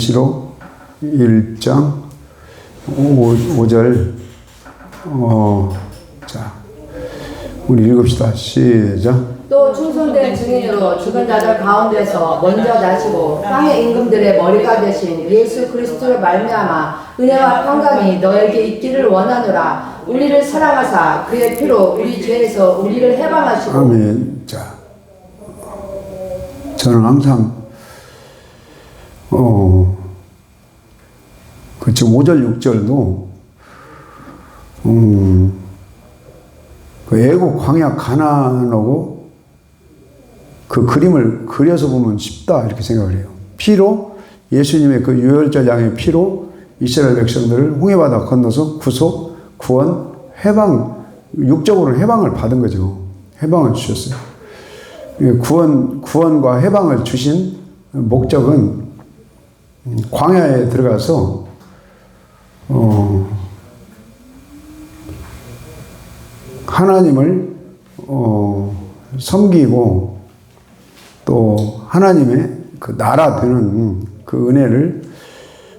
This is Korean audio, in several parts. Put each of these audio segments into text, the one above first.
계시록 1장 5절. 자, 우리 읽읍시다. 시작. 또 충성된 증인으로 죽은 자들 가운데서 먼저 나시고 땅의 임금들의 머리가 되신 예수 그리스도를 말미암아 은혜와 평강이 너에게 있기를 원하노라. 우리를 사랑하사 그의 피로 우리 죄에서 우리를 해방하시고. 아멘. 자, 저는 항상 그 지금 5절 6절도 그 애국 광야 가나안하고 그 그림을 그려서 보면 쉽다 이렇게 생각을 해요. 피로 예수님의 그 유월절 양의 피로 이스라엘 백성들을 홍해바다 건너서 구속, 구원, 해방, 육적으로는 해방을 받은 거죠. 해방을 주셨어요. 구원과 해방을 주신 목적은 광야에 들어가서 하나님을 섬기고 또 하나님의 그 나라 되는 그 은혜를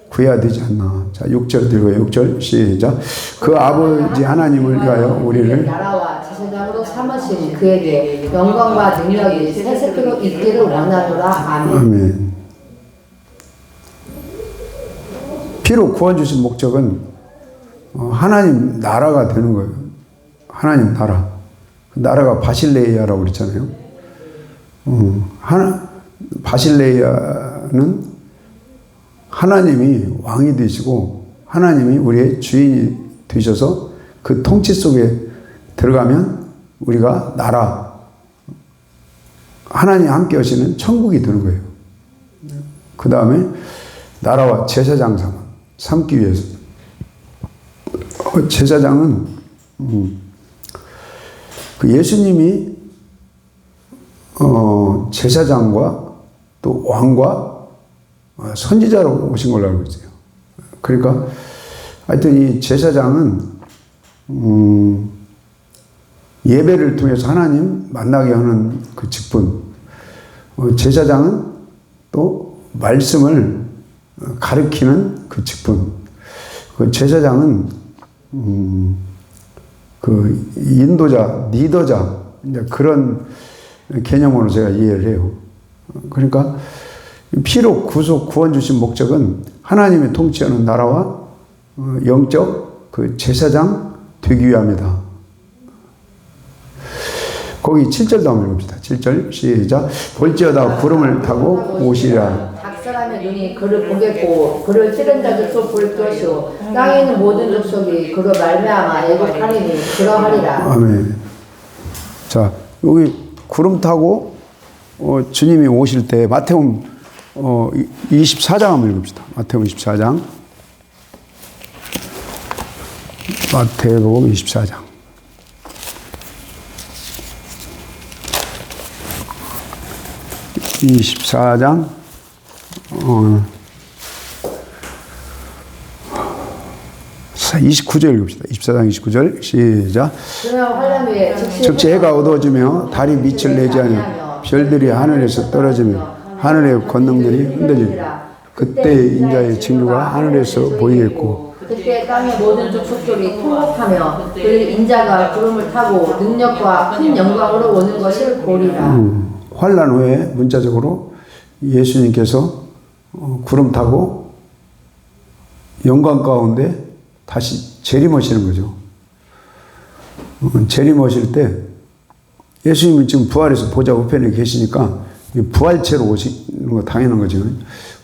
구해야 되지 않나. 자, 6절 들고요. 6절 시작. 그 아버지 하나님을 위하여 우리를 나라와 제사장으로 삼으신 그에게 영광과 능력이 세세토록 있기를 원하노라. 아멘. 아멘. 피로 구원 주신 목적은 하나님 나라가 되는 거예요. 하나님 나라. 그 나라가 바실레이아라고 그랬잖아요. 바실레이아는 하나님이 왕이 되시고 하나님이 우리의 주인이 되셔서 그 통치 속에 들어가면 우리가 나라, 하나님 함께 하시는 천국이 되는 거예요. 그 다음에 나라와 제사장 삼기 위해서. 제사장은 그 예수님이 제사장과 또 왕과 선지자로 오신 걸로 알고 있어요. 그러니까 하여튼 이 제사장은 예배를 통해서 하나님 만나게 하는 그 직분. 제사장은 또 말씀을 가르치는 그 직분. 그 제사장은 그 인도자, 리더자, 이제 그런 개념으로 제가 이해를 해요. 그러니까 피로 구속 구원 주신 목적은 하나님의 통치하는 나라와 영적 그 제사장 되기 위함이다. 거기 7절도 한번 읽읍시다. 7절 시작. 볼지어다 구름을 타고 오시리라. 각 사람의 눈이 그를 보겠고 그를 찌른 자도 또 볼 것이요 땅에 있는 모든 족속이 그로 말미암아 애국하리니 그러하리라. 아멘. 자, 여기 구름 타고 주님이 오실 때 마태복음 24장 한번 읽읍시다. 마태복음 24장. 마태복음 24장. (24장) 29절 읽읍시다. 24장 29절 시작. 즉시 해가 어두워지며 달이 빛을 내지 않으며 별들이 하늘에서 떨어지며 하늘의 권능들이 흔들리리라. 그때 인자의 징조가 하늘에서 보이겠고 그때 땅의 모든 족속들이 통곡하며 그 인자가 구름을 타고 능력과 큰 영광으로 오는 것을 보리라. 환난 후에 문자적으로 예수님께서 구름 타고 영광 가운데 다시 재림하시는 거죠. 재림하실 때 예수님은 지금 부활해서 보좌 우편에 계시니까 부활체로 오시는 거 당연한 거죠.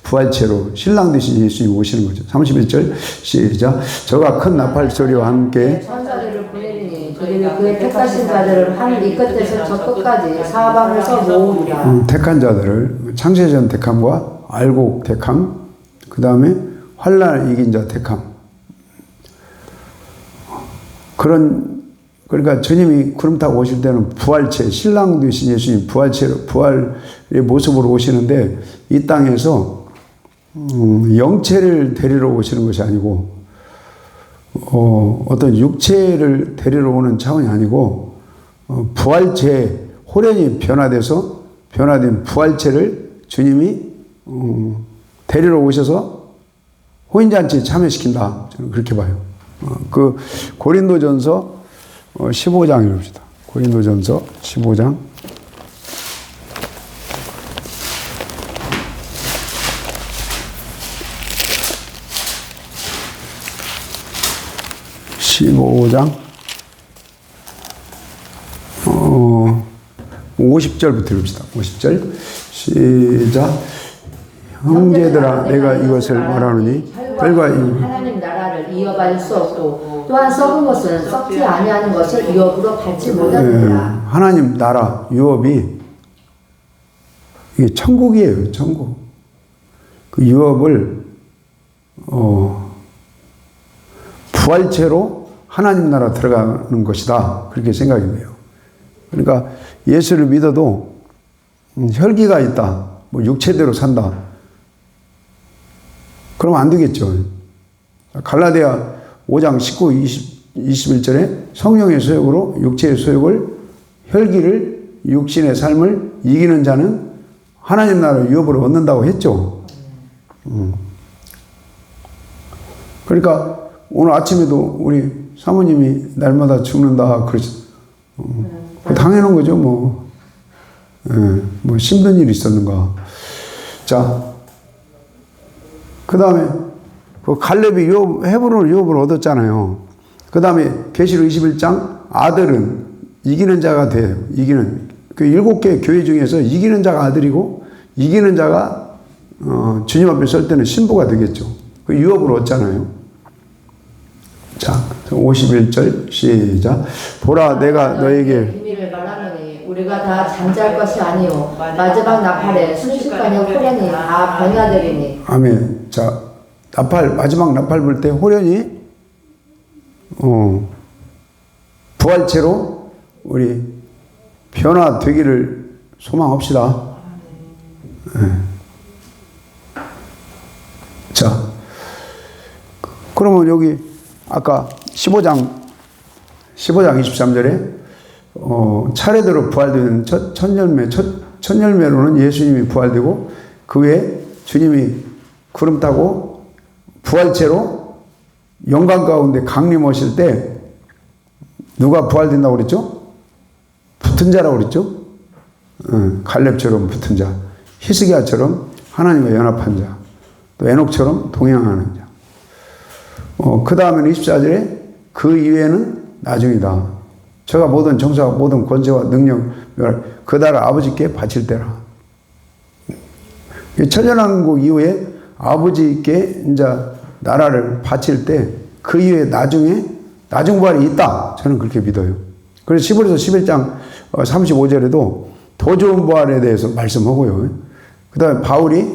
부활체로 신랑 되신 예수님 오시는 거죠. 31절 시작. 저가 큰 나팔 소리와 함께 천사들을 보내리니 저희를 그의 택하신 자들을 하늘 이 끝에서 저 끝까지 사방에서 모으리라. 택한 자들을 창세전 택함과 알곡 택함, 그 다음에 환난을 이긴 자 택함. 그러니까 주님이 구름 타고 오실 때는 부활체, 신랑 되신 예수님 부활체로, 부활의 모습으로 오시는데 이 땅에서 영체를 데리러 오시는 것이 아니고 어떤 육체를 데리러 오는 차원이 아니고 부활체, 호련이 변화돼서 변화된 부활체를 주님이 데리러 오셔서 혼인잔치에 참여시킨다. 저는 그렇게 봐요. 그 고린도전서 15장 읽읍시다. 고린도전서 15장 15장 50절부터 읽읍시다. 50절 시작. 형제들아 내가 이것을 말하노니 결과 하나님 나라를 이어받을 수 없고 또한 썩은 것은 썩지 아니하는 것을 유업으로 받지 못하느니라. 하나님 나라 유업이 이게 천국이에요. 천국. 그 유업을 부활체로 하나님 나라 들어가는 것이다. 그렇게 생각이 돼요. 그러니까 예수를 믿어도 혈기가 있다. 뭐 육체대로 산다. 그러면 안 되겠죠. 갈라디아 5장 19, 21절에 성령의 소욕으로 육체의 소욕을 혈기를 육신의 삶을 이기는 자는 하나님 나라 유업을 얻는다고 했죠. 그러니까 오늘 아침에도 우리 사모님이 날마다 죽는다 그러죠. 당연한 거죠. 뭐 힘든 일이 있었는가. 자, 그 다음에 그 갈렙이 헤브론 유업을 얻었잖아요. 그 다음에 계시록 21장 아들은 이기는 자가 돼요. 이기는 그 7개 교회 중에서 이기는 자가 아들이고 이기는 자가 주님 앞에 설 때는 신부가 되겠죠. 그 유업을 얻잖아요. 자, 51절 시작. 보라 내가 너에게 비밀을 말하노니 우리가 다 잠잘 것이 아니요 마지막 나팔에 순식간에 호련히 다 변화되리니. 아멘. 자, 마지막 나팔 불 때 호련히 부활체로 우리 변화되기를 소망합시다. 네. 자, 그러면 여기 아까 15장 23절에 차례대로 부활되는 첫 열매로는 예수님이 부활되고 그 외에 주님이 구름 타고 부활체로 영광 가운데 강림하실 때 누가 부활된다고 그랬죠? 붙은 자라고 그랬죠? 갈렙처럼 붙은 자, 히스기야처럼 하나님과 연합한 자, 또 에녹처럼 동행하는 자. 그 다음에는 24절에 그 이외에는 나중이다. 저가 모든 정사와 모든 권세와 능력 그달 아버지께 바칠 때라. 천년왕국 이후에 아버지께 이제 나라를 바칠 때 그 이후에 나중 부활이 있다. 저는 그렇게 믿어요. 그래서 11에서 11장 35절에도 더 좋은 부활에 대해서 말씀하고요. 그 다음에 바울이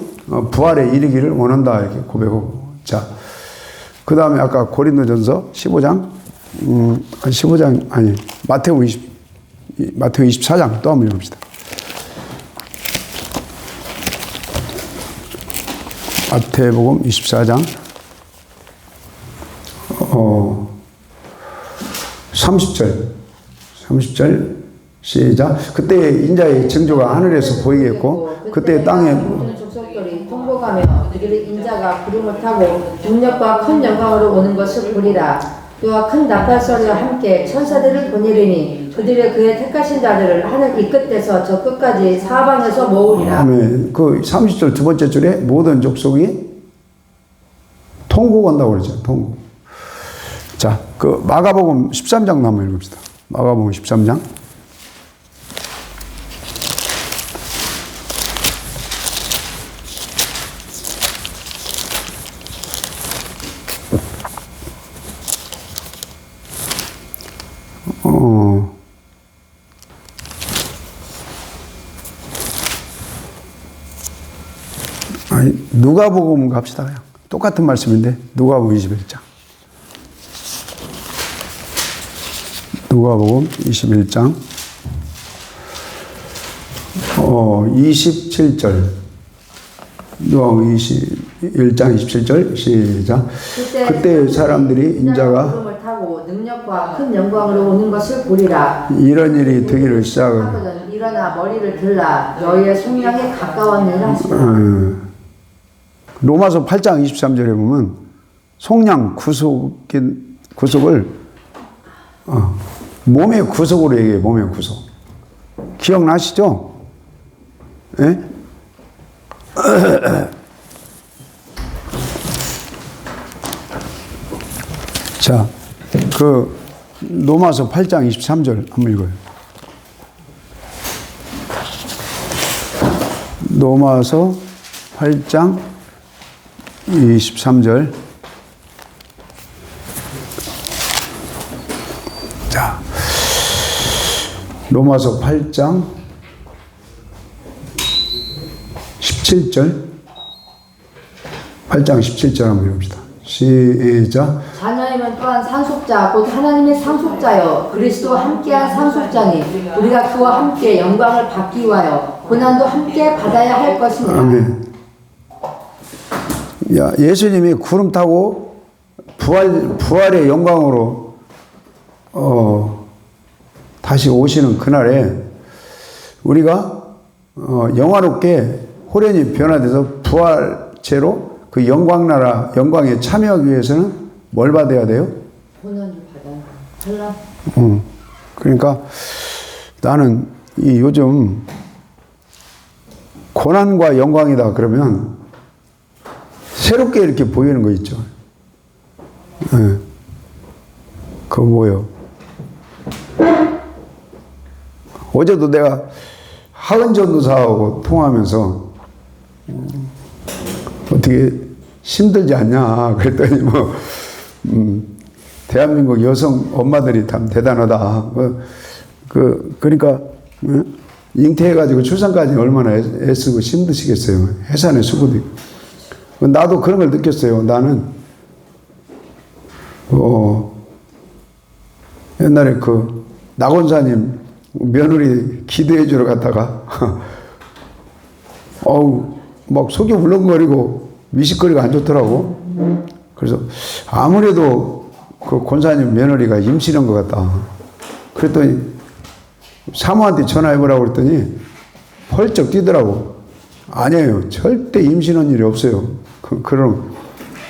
부활에 이르기를 원한다 이렇게 고백하고. 자, 그 다음에 아까 고린도전서 15장 마태오 24장 또 한번 읽읍시다. 마태복음 24장 30절 시작. 그때 인자의 징조가 하늘에서 보이겠고 그때 땅에 모든 족속들이 통곡하며 그들의 인자가 구름을 타고 능력과 큰 영광으로 오는 것을 보리라. 그와 큰 나팔 소리와 함께 천사들을 보내리니 그들의 그의 택하신 자들을 하늘 이 끝에서 저 끝까지 사방에서 모으리라. 아멘. 그 30절 두 번째 줄에 모든 족속이 통곡한다고 그러죠. 통곡. 자, 그 마가복음 13장도 한번 읽읍시다. 마가복음 13장. 누가복음 갑시다. 그냥. 똑같은 말씀인데 누가복음 21장. 누가복음 21장 27절. 누가복음 21장 27절 시작. 그때 사람들이 인자가 구름을 타고 능력과 큰 영광으로 오는 것을 보리라. 이런 일이 되기를 시작을. 일어나 머리를 들라 너희의 속량에 가까웠느니라 하시라. 로마서 8장 23절에 보면 속량 구속을 몸의 구속으로 얘기해요. 몸의 구속. 기억나시죠? 예? 자, 그 로마서 8장 23절 한번 읽어요. 로마서 8장 23절. 자, 로마서 8장 17절. 8장 17절 한번 읽읍시다. 시작. 자녀이면 또한 상속자 곧 하나님의 상속자여 그리스도와 함께한 상속자니 우리가 그와 함께 영광을 받기 위하여 고난도 함께 받아야 할 것이니라. 아멘. 야, 예수님이 구름 타고 부활의 영광으로 다시 오시는 그날에 우리가 영화롭게 호련히 변화돼서 부활체로 그 영광나라 영광에 참여하기 위해서는 뭘 받아야 돼요? 고난을 받아야 돼. 그러니까 나는 이 요즘 고난과 영광이다 그러면 새롭게 이렇게 보이는 거 있죠. 네. 그거 뭐요? 어제도 내가 하은 전도사하고 통화하면서 어떻게 힘들지 않냐 그랬더니 뭐 대한민국 여성 엄마들이 참 대단하다. 그러니까 잉태해가지고 출산까지 얼마나 애쓰고 힘드시겠어요. 해산의 수고도 있고. 나도 그런 걸 느꼈어요. 나는 옛날에 그 낙원사님 며느리 기도해 주러 갔다가 막 속이 울렁거리고 미식거리가 안 좋더라고. 그래서 아무래도 그 권사님 며느리가 임신한 것 같다. 그랬더니 사모한테 전화해보라고 그랬더니 펄쩍 뛰더라고. 아니에요. 절대 임신한 일이 없어요.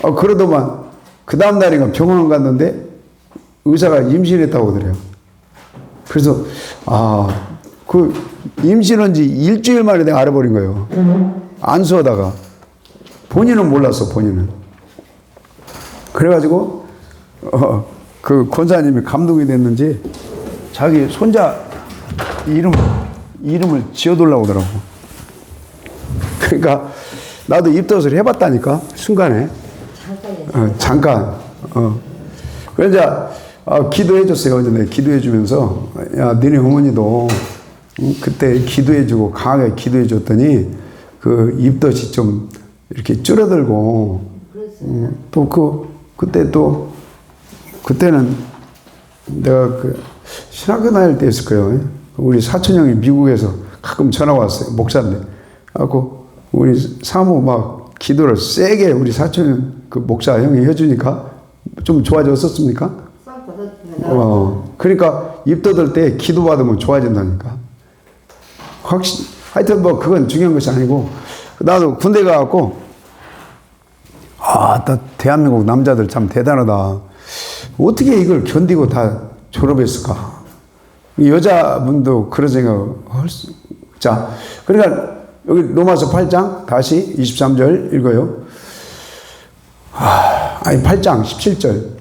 그러더만 그 다음 날인가 병원 갔는데 의사가 임신했다고 그래요. 그래서 그 임신한 지 일주일 만에 내가 알아버린 거예요. 안수하다가 본인은 몰랐어. 본인은. 그래가지고 그 권사님이 감동이 됐는지 자기 손자 이름을 지어달라고 하더라고. 그러니까 나도 입덧을 해봤다니까 순간에 잠깐. 그래서 기도해줬어요. 어제 내가 기도해주면서 야 너네 어머니도 그때 기도해주고 강하게 기도해줬더니 그 입덧이 좀 이렇게 줄어들고 그때는 내가 그 신학교 다닐 때였을 거예요. 우리 사촌 형이 미국에서 가끔 전화가 왔어요. 목사인데. 그래갖고 우리 사모 막 기도를 세게 우리 사촌 그 목사 형이 해주니까 좀 좋아졌었습니까? 그러니까 입덧을 때 기도받으면 좋아진다니까. 하여튼 뭐 그건 중요한 것이 아니고 나도 군대 가갖고 대한민국 남자들 참 대단하다. 어떻게 이걸 견디고 다 졸업했을까? 여자분도 그런 생각을 자, 그러니까 여기 로마서 8장 다시 23절 읽어요. 8장 17절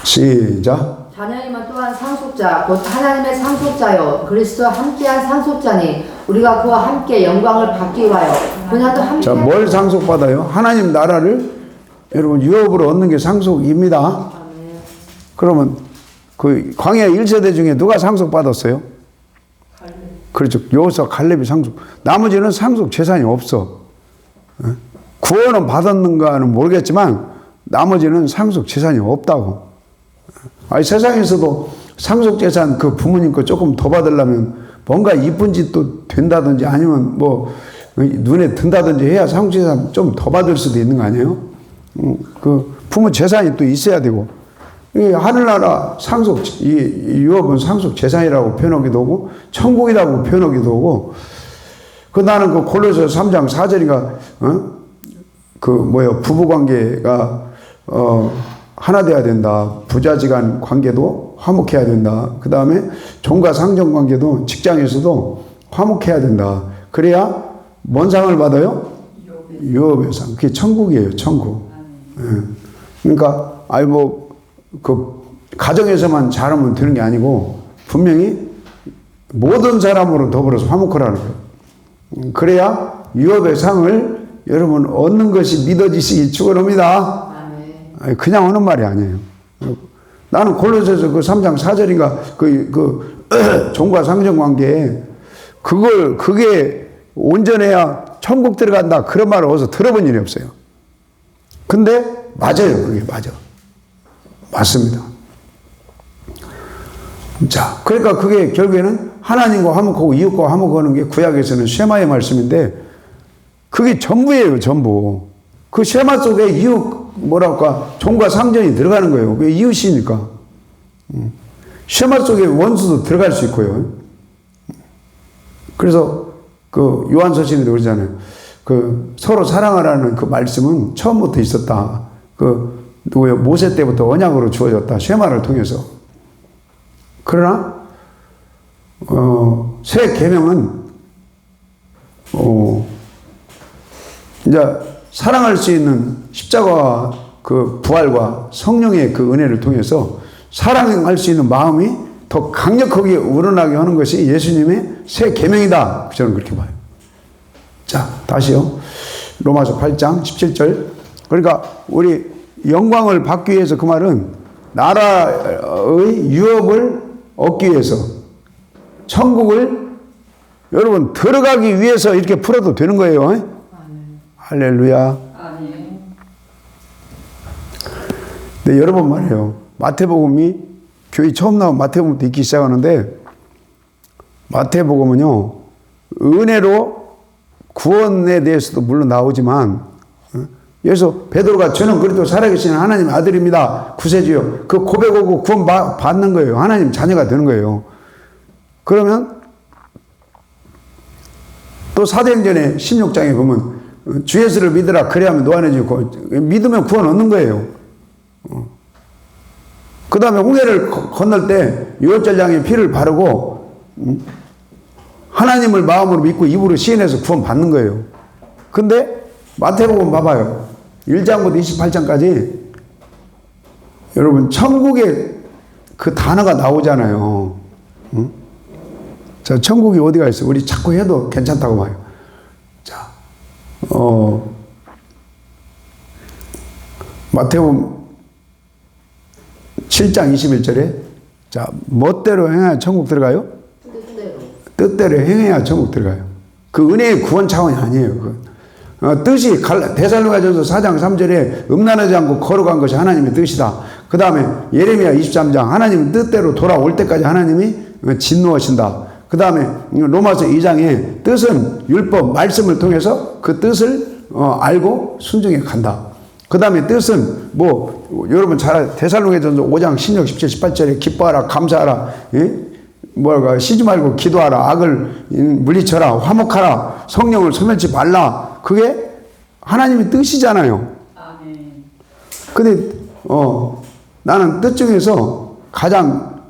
시작. 자녀이면 또한 상속자 곧 하나님의 상속자여 그리스도와 함께한 상속자니 우리가 그와 함께 영광을 받기 위하여 고난도 함께. 자, 뭘 상속받아요? 하나님 나라를 여러분 유업으로 얻는 게 상속입니다. 그러면 그 광야 1세대 중에 누가 상속받았어요? 그렇죠. 여호수아 갈렙이 상속. 나머지는 상속 재산이 없어. 구원은 받았는가는 모르겠지만 나머지는 상속 재산이 없다고. 세상에서도 상속 재산 그 부모님 거 조금 더 받으려면 뭔가 이쁜 짓도 된다든지 아니면 뭐 눈에 든다든지 해야 상속 재산 좀 더 받을 수도 있는 거 아니에요? 그 부모 재산이 또 있어야 되고. 이 하늘나라 상속, 이 유업은 상속 재산이라고 표현하기도 하고, 천국이라고 표현하기도 하고, 나는 그 골로새 3장 4절인가, 부부 관계가 하나 돼야 된다. 부자지간 관계도 화목해야 된다. 그 다음에 종과 상전 관계도 직장에서도 화목해야 된다. 그래야 뭔 상을 받아요? 유업의 상. 그게 천국이에요, 천국. 예. 그러니까, 가정에서만 잘하면 되는 게 아니고, 분명히 모든 사람으로 더불어서 화목하라는 거예요. 그래야 유업의 상을 여러분 얻는 것이 믿어지시기 축원합니다. 그냥 오는 말이 아니에요. 나는 골로새서 그 3장 4절인가 종과 상전 관계에 그게 온전해야 천국 들어간다 그런 말을 어디서 들어본 일이 없어요. 근데 맞아요. 그게 맞아. 맞습니다. 자, 그러니까 그게 결국에는 하나님과 화목하고 이웃과 화목하는 게 구약에서는 쉐마의 말씀인데 그게 전부예요, 전부. 그 쉐마 속에 이웃, 종과 상전이 들어가는 거예요. 그게 이웃이니까. 쉐마 속에 원수도 들어갈 수 있고요. 그래서 요한서신에도 그러잖아요. 서로 사랑하라는 그 말씀은 처음부터 있었다. 모세 때부터 언약으로 주어졌다. 쉐마를 통해서. 그러나, 새 계명은, 이제 사랑할 수 있는 십자가와 부활과 성령의 은혜를 통해서 사랑할 수 있는 마음이 더 강력하게 우러나게 하는 것이 예수님의 새 계명이다. 저는 그렇게 봐요. 자, 다시요. 로마서 8장 17절. 그러니까 우리 영광을 받기 위해서 그 말은 나라의 유업을 얻기 위해서 천국을 여러분 들어가기 위해서 이렇게 풀어도 되는 거예요. 아멘. 할렐루야. 아멘. 네, 여러 번 말해요. 마태복음이 교회 처음 나온 마태복음부터 읽기 시작하는데 마태복음은요 은혜로 구원에 대해서도 물론 나오지만 여기서 베드로가 저는 그리스도 살아계신 하나님의 아들입니다. 구세주요. 그 고백하고 구원 받는 거예요. 하나님 자녀가 되는 거예요. 그러면 또 사도행전의 16장에 보면 주 예수를 믿으라 그래야만 노안해지고 믿으면 구원 얻는 거예요. 그 다음에 홍해를 건널 때 유월절 양의 피를 바르고 하나님을 마음으로 믿고 입으로 시인해서 구원 받는 거예요. 근데 마태복음 봐봐요. 1장부터 28장까지 여러분 천국의 그 단어가 나오잖아요. 응? 자, 천국이 어디가 있어요? 우리 자꾸 해도 괜찮다고 봐요. 자, 마태복음 7장 21절에 자, 멋대로 행해야 천국 들어가요? 뜻대로 행해야 천국 들어가요. 그 은혜의 구원 차원이 아니에요. 뜻이 데살로니가전서 4장 3절에 음란하지 않고 거룩한 것이 하나님의 뜻이다. 그 다음에 예레미야 23장 하나님 뜻대로 돌아올 때까지 하나님이 진노하신다. 그 다음에 로마서 2장에 뜻은 율법 말씀을 통해서 그 뜻을 알고 순종해 간다. 그 다음에 뜻은 여러분 잘 데살로니가전서 5장 16, 17, 18절에 기뻐하라 감사하라 쉬지 말고 기도하라 악을 물리쳐라 화목하라 성령을 소멸치 말라. 그게 하나님의 뜻이잖아요. 아멘. 근데 나는 뜻 중에서 가장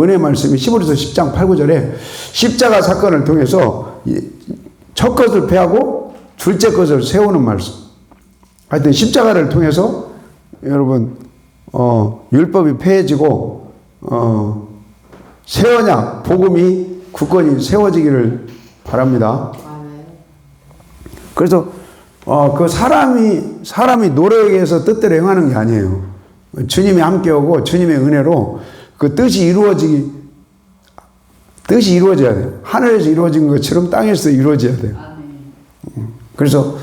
은혜 말씀이 히브리서 10장 8, 9절에 십자가 사건을 통해서 첫 것을 패하고 둘째 것을 세우는 말씀. 하여튼 십자가를 통해서 여러분 율법이 패해지고 새 언약 복음이 굳건히 세워지기를 바랍니다. 그래서 그 사람이 노력해서 뜻대로 행하는 게 아니에요. 주님이 함께하고 주님의 은혜로 그 뜻이 이루어져야 돼요. 하늘에서 이루어진 것처럼 땅에서 이루어져야 돼요. 그래서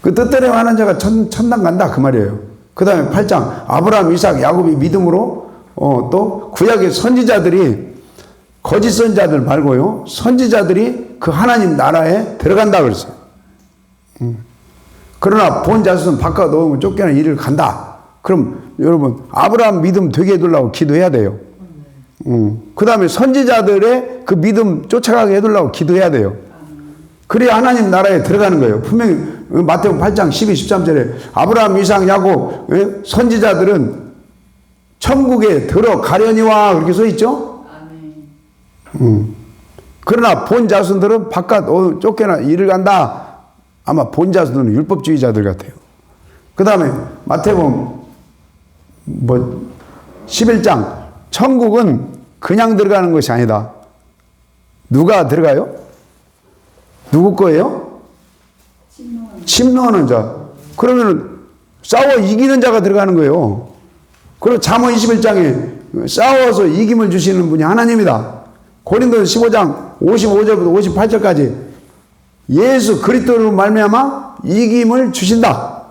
그 뜻대로 하는 자가 천당 간다 그 말이에요. 그 다음에 8장 아브라함, 이삭, 야곱이 믿음으로 또 구약의 선지자들이 거짓 선지자들 말고요. 선지자들이 그 하나님 나라에 들어간다 그랬어요. 그러나 본 자손은 바꿔 놓으면 쫓겨난 일을 간다. 그럼 여러분 아브라함 믿음 되게 해두려고 기도해야 돼요. 그 다음에 선지자들의 그 믿음 쫓아가게 해두려고 기도해야 돼요. 그래야 하나님 나라에 들어가는 거예요. 분명히 마태복음 8장 12, 13절에 아브라함, 이삭, 야곱 선지자들은 천국에 들어가려니와 그렇게 써 있죠. 그러나 본 자손들은 바깥 쫓겨나 일을 간다. 아마 본 자손들은 율법주의자들 같아요. 그 다음에 마태복음 11장 천국은 그냥 들어가는 것이 아니다. 누가 들어가요? 누구 거예요? 침노하는 자. 그러면 싸워 이기는 자가 들어가는 거예요. 그리고 잠언 21장에 싸워서 이김을 주시는 분이 하나님이다. 고린도서 15장 55절부터 58절까지 예수 그리스도로 말미암아 이김을 주신다.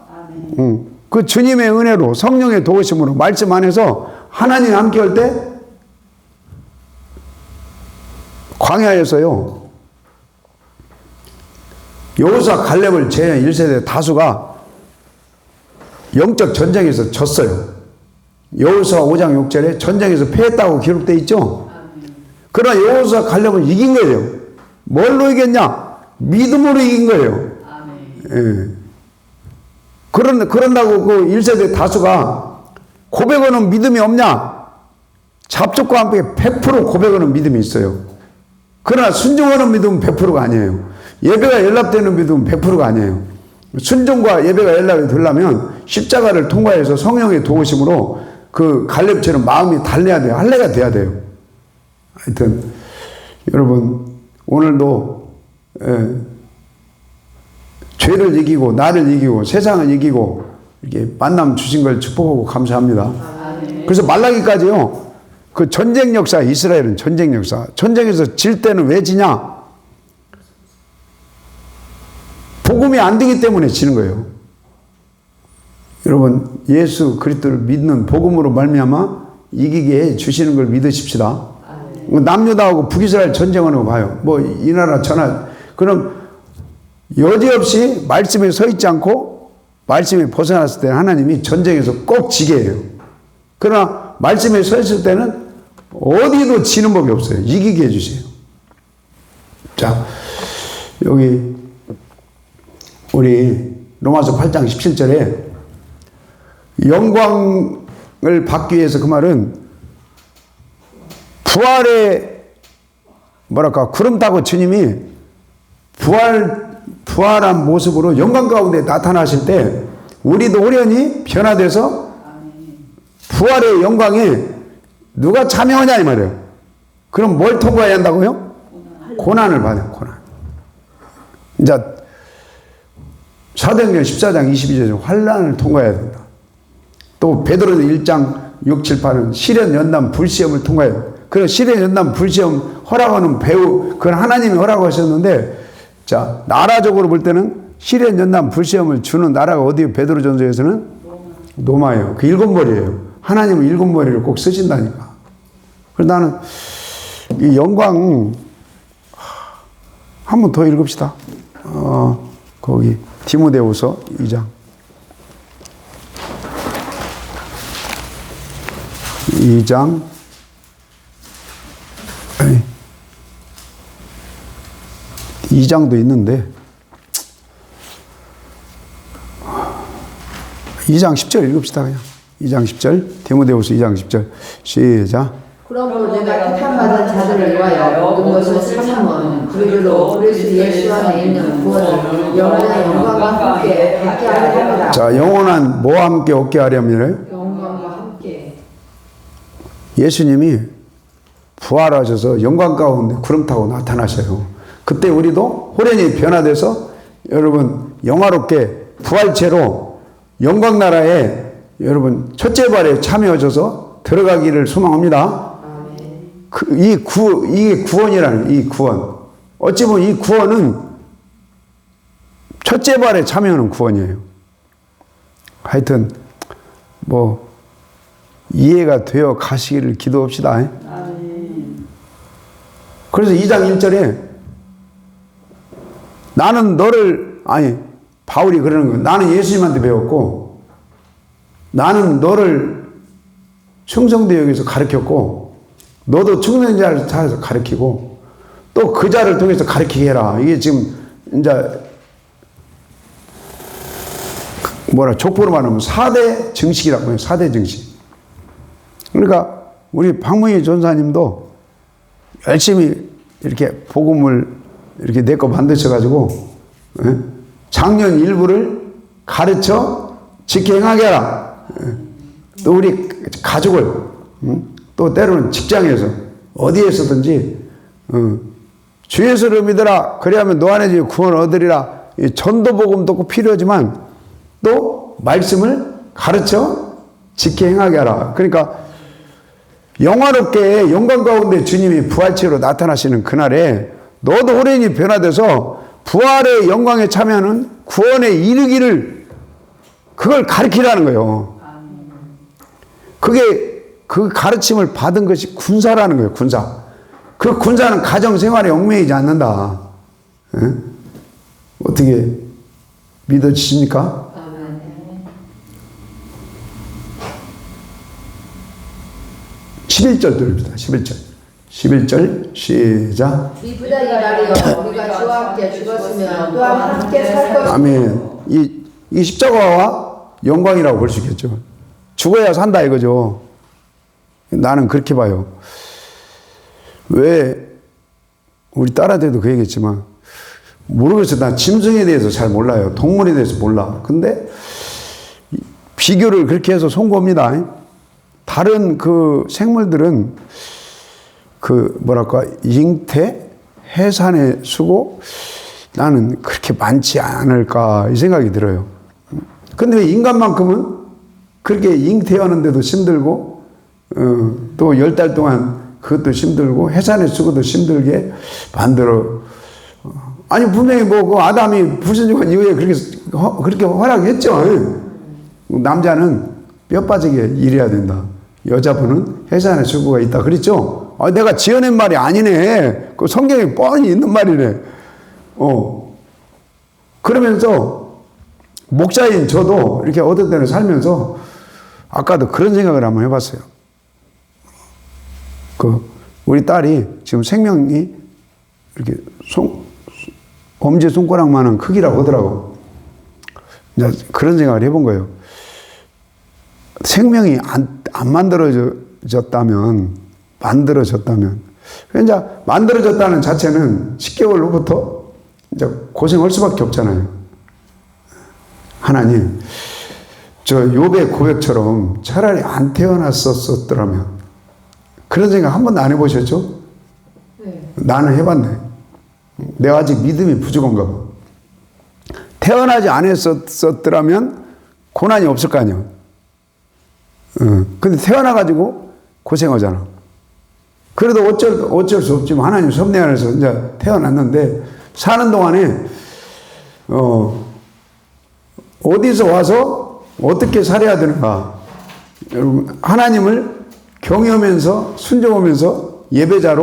그 주님의 은혜로 성령의 도우심으로 말씀 안에서 하나님 함께 할 때 광야에서요 여호수아 갈렙을 제 1세대 다수가 영적 전쟁에서 졌어요. 여호수아 5장 6절에 전쟁에서 패했다고 기록되어 있죠. 그러나 여호수아 갈렙을 이긴 거예요. 뭘로 이겼냐? 믿음으로 이긴 거예요. 예. 그런다고 그 1세대 다수가 고백하는 믿음이 없냐? 잡족과 함께 100% 고백하는 믿음이 있어요. 그러나 순종하는 믿음은 100%가 아니에요. 예배가 연락되는 믿음은 100%가 아니에요. 순종과 예배가 연락이 되려면 십자가를 통과해서 성령의 도우심으로 그 갈렙처럼 마음이 달래야 돼요. 할례가 돼야 돼요. 하여튼 여러분 오늘도 죄를 이기고 나를 이기고 세상을 이기고 이렇게 만남 주신 걸 축복하고 감사합니다. 그래서 말라기까지요. 그 전쟁 역사, 이스라엘은 전쟁 역사. 전쟁에서 질 때는 왜 지냐? 복음이 안 되기 때문에 지는 거예요. 여러분 예수 그리스도를 믿는 복음으로 말미암아 이기게 해 주시는 걸 믿으십시다. 남유다하고 북이스라엘 전쟁하는 거 봐요. 뭐 이 나라 저 나라. 그럼 여지없이 말씀에 서 있지 않고 말씀에 벗어났을 때 하나님이 전쟁에서 꼭 지게 해요. 그러나 말씀에 서 있을 때는 어디도 지는 법이 없어요. 이기게 해주세요. 자, 여기 우리 로마서 8장 17절에 영광을 받기 위해서 그 말은 부활의 뭐랄까 구름 타고 주님이 부활한 모습으로 영광 가운데 나타나실 때 우리도 호련히 변화돼서 부활의 영광에 누가 참여하냐 이 말이에요. 그럼 뭘 통과해야 한다고요? 고난을 받아요. 고난. 이제 사도행전 14장 22절 환난을 통과해야 된다. 또 베드로는 1장 6, 7, 8은 시련, 연단, 불시험을 통과해야 된다. 그런 시련, 연단, 불시험 허락하는 배우 그건 하나님이 허락하셨는데 자 나라적으로 볼 때는 시련, 연단, 불시험을 주는 나라가 어디에 베드로전서에서는 로마예요. 그 일곱 머리예요. 하나님은 일곱 머리를 꼭 쓰신다니까. 그래서 나는 이 영광 한 번 더 읽읍시다. 거기 디모데후서 2장 2장도 있는데 2장 10절 읽읍시다. 그냥 2장 10절 디모데후서 2장 10절 시작. 그러므로 내가 택함받은 자들을 위하여 모든 것을 참음은 그들로 그리스도 예수 안에 있는 구원을 영원한 영광과 함께 얻게 하려 합니다. 자, 영원한 뭐와 함께 얻게 하려면요? 영광과 함께. 예수님이 부활하셔서 영광 가운데 구름 타고 나타나셔요. 그때 우리도 호련히 변화돼서 여러분 영화롭게 부활체로 영광 나라에 여러분 첫째 발에 참여하셔서 들어가기를 소망합니다. 이게 구원이라는 이 구원. 어찌 보면 이 구원은 첫째 발에 참여하는 구원이에요. 하여튼 뭐 이해가 되어 가시기를 기도합시다. 그래서 2장 1절에 나는 너를 바울이 그러는 거예요. 나는 예수님한테 배웠고 나는 너를 충성되 여기서 가르쳤고 너도 충성자를 찾아서 가르치고 또 그 자를 통해서 가르치게 해라. 이게 지금 이제 족보로 말하면 4대 증식이라고 해요. 4대 증식. 그러니까 우리 박문희 전사님도 열심히 이렇게 복음을 이렇게 내거 만드셔가지고 작년 일부를 가르쳐 지켜 행하게 하라. 또 우리 가족을 또 때로는 직장에서 어디에서든지 주 예수를 믿으라. 그래야만 너 안에 구원 얻으리라. 전도 복음도 꼭 필요하지만 또 말씀을 가르쳐 지켜 행하게 하라. 그러니까 영화롭게 영광 가운데 주님이 부활체로 나타나시는 그날에 너도 호련히 변화돼서 부활의 영광에 참여하는 구원에 이르기를 그걸 가르치라는 거예요. 그게 그 가르침을 받은 것이 군사라는 거예요. 군사. 그 군사는 가정 생활에 얽매이지 않는다. 에? 어떻게 믿어지십니까? 11절 들읍시다. 11절 시작. 이 부자의 말이여 우리가 주와 함께 죽었으면 또한 함께 살 것이다. 아멘. 이 십자가와 영광이라고 볼 수 있겠죠. 죽어야 산다 이거죠. 나는 그렇게 봐요. 왜 우리 딸한테도 그 얘기했지만 모르겠어요. 나 짐승에 대해서 잘 몰라요. 동물에 대해서 몰라. 근데 비교를 그렇게 해서 송구합니다. 다른 그 생물들은 그 뭐랄까 잉태, 해산의 수고 나는 그렇게 많지 않을까 이 생각이 들어요. 근데 왜 인간만큼은 그렇게 잉태하는데도 힘들고 또 10달 동안 그것도 힘들고 해산의 수고도 힘들게 만들어. 아니 분명히 뭐 그 아담이 불순종한 이후에 그렇게 허락했죠. 남자는 뼈 빠지게 일해야 된다. 여자분은 해산의 수고가 있다. 그랬죠? 아, 내가 지어낸 말이 아니네. 그 성경에 뻔히 있는 말이네. 그러면서 목자인 저도 이렇게 어떤 때는 살면서 아까도 그런 생각을 한번 해봤어요. 우리 딸이 지금 생명이 이렇게 엄지 손가락만한 크기라고 하더라고. 이제 그런 생각을 해본 거예요. 생명이 안 만들어졌다면, 이제 만들어졌다는 자체는 10개월 후부터 이제 고생할 수밖에 없잖아요. 하나님, 저 욥의 고백처럼 차라리 안 태어났었더라면, 그런 생각 한 번도 안 해보셨죠? 네. 나는 해봤네. 내가 아직 믿음이 부족한가 봐. 태어나지 않았었더라면 고난이 없을 거 아니야. 근데 태어나가지고 고생하잖아. 그래도 어쩔 수 없지만 하나님 섭리 안에서 이제 태어났는데 사는 동안에, 어디서 와서 어떻게 살아야 되는가. 여러분, 하나님을 경외하면서 순종하면서 예배가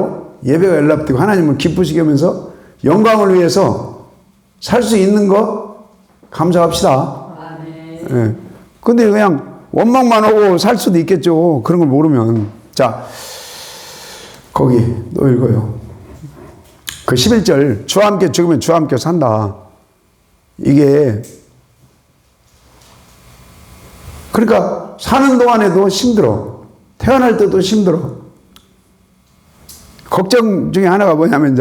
연락되고 하나님을 기쁘시게 하면서 영광을 위해서 살 수 있는 거 감사합시다. 예. 근데 그냥 원망만 하고 살 수도 있겠죠. 그런 걸 모르면. 자, 거기 또 읽어요. 그 11절, 주와 함께 죽으면 주와 함께 산다. 이게, 그러니까 사는 동안에도 힘들어. 태어날 때도 힘들어. 걱정 중에 하나가 뭐냐면,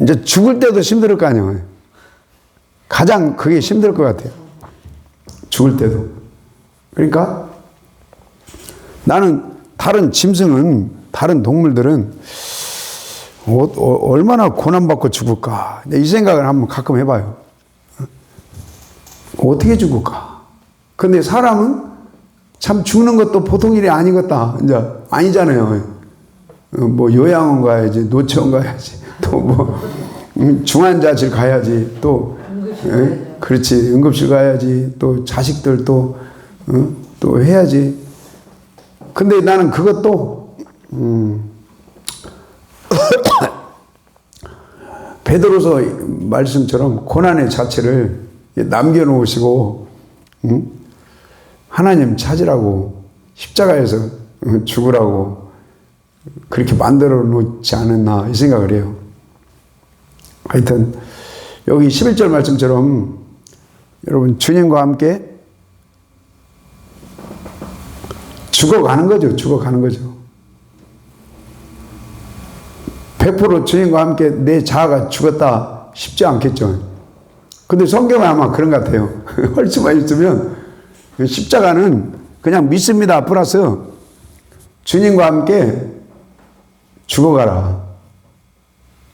이제 죽을 때도 힘들 거 아니에요. 가장 그게 힘들 것 같아요. 죽을 때도. 그러니까 나는 다른 짐승은, 다른 동물들은 얼마나 고난받고 죽을까. 이 생각을 한번 가끔 해봐요. 어떻게 죽을까. 근데 사람은 참 죽는 것도 보통 일이 아니겠다. 이제 아니잖아요. 뭐 요양원 가야지, 노처원 가야지, 또 뭐 중환자실 가야지, 또 그렇지 응급실 가야지, 또 자식들 또 해야지. 근데 나는 그것도 베드로서 말씀처럼 고난의 자체를 남겨놓으시고 하나님 찾으라고 십자가에서 죽으라고 그렇게 만들어 놓지 않았나 이 생각을 해요. 하여튼 여기 11절 말씀처럼 여러분 주님과 함께 죽어가는 거죠. 죽어가는 거죠. 100% 주님과 함께 내 자아가 죽었다 쉽지 않겠죠. 근데 성경은 아마 그런 것 같아요. 헐수만 있으면 십자가는 그냥 믿습니다. 플러스 주님과 함께 죽어가라.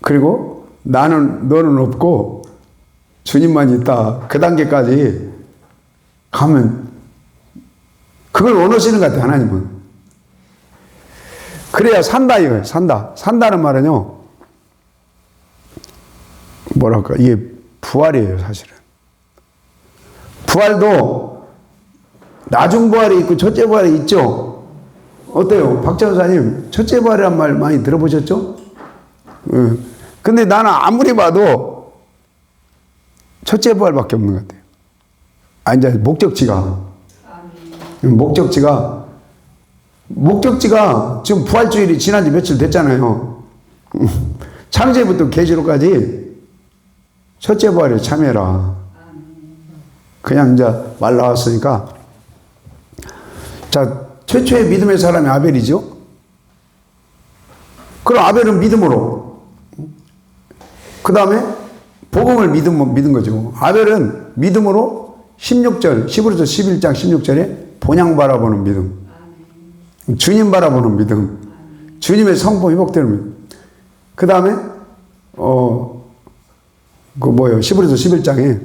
그리고 너는 없고 주님만 있다. 그 단계까지 가면 그걸 원하시는 것 같아요. 하나님은. 그래야 산다 이거예요. 산다. 산다는 말은요. 뭐랄까 이게 부활이에요. 사실은. 부활도 나중 부활이 있고 첫째 부활이 있죠. 어때요? 박전사님 첫째 부활이란 말 많이 들어보셨죠? 근데 나는 아무리 봐도 첫째 부활밖에 없는 것 같아요. 아, 이제 목적지가 지금 부활주일이 지난 지 며칠 됐잖아요. 창세부터 계시록까지 첫째 부활에 참여해라. 그냥 이제 말 나왔으니까. 자, 최초의 믿음의 사람이 아벨이죠. 그럼 아벨은 믿음으로. 그 다음에 복음을 믿은 거죠. 아벨은 믿음으로 16절, 11절 11장 16절에 본향 바라보는 믿음. 주님 바라보는 믿음. 주님의 성품 회복되는 믿음. 그 다음에, 11절 11장에,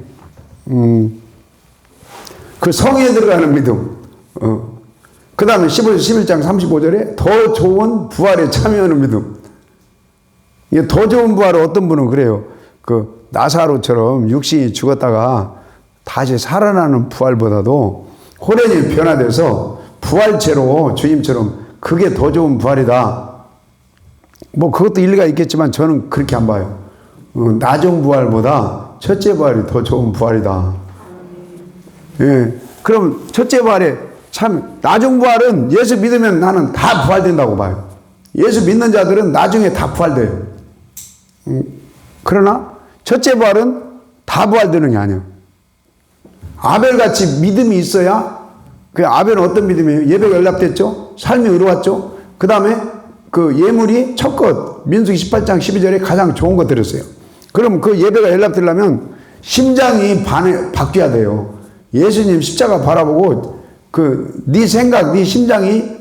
그 성에 들어가는 믿음. 그 다음에 11절 11장 35절에 더 좋은 부활에 참여하는 믿음. 이게 더 좋은 부활은 어떤 분은 그래요. 그 나사로처럼 육신이 죽었다가 다시 살아나는 부활보다도 호련이 변화돼서 부활체로 주님처럼 그게 더 좋은 부활이다. 뭐 그것도 일리가 있겠지만 저는 그렇게 안 봐요. 나중 부활보다 첫째 부활이 더 좋은 부활이다. 예. 그럼 첫째 부활에 참 나중 부활은 예수 믿으면 나는 다 부활된다고 봐요. 예수 믿는 자들은 나중에 다 부활돼요. 그러나 첫째 부활은 다 부활되는 게 아니에요. 아벨같이 믿음이 있어야. 그 아벨은 어떤 믿음이에요? 예배가 연락됐죠? 삶이 의로웠죠? 그 다음에 그 예물이 첫 것, 민수기 18장 12절에 가장 좋은 것 드렸어요. 그럼 그 예배가 연락되려면 심장이 바뀌어야 돼요. 예수님 십자가 바라보고 네 생각, 네 심장이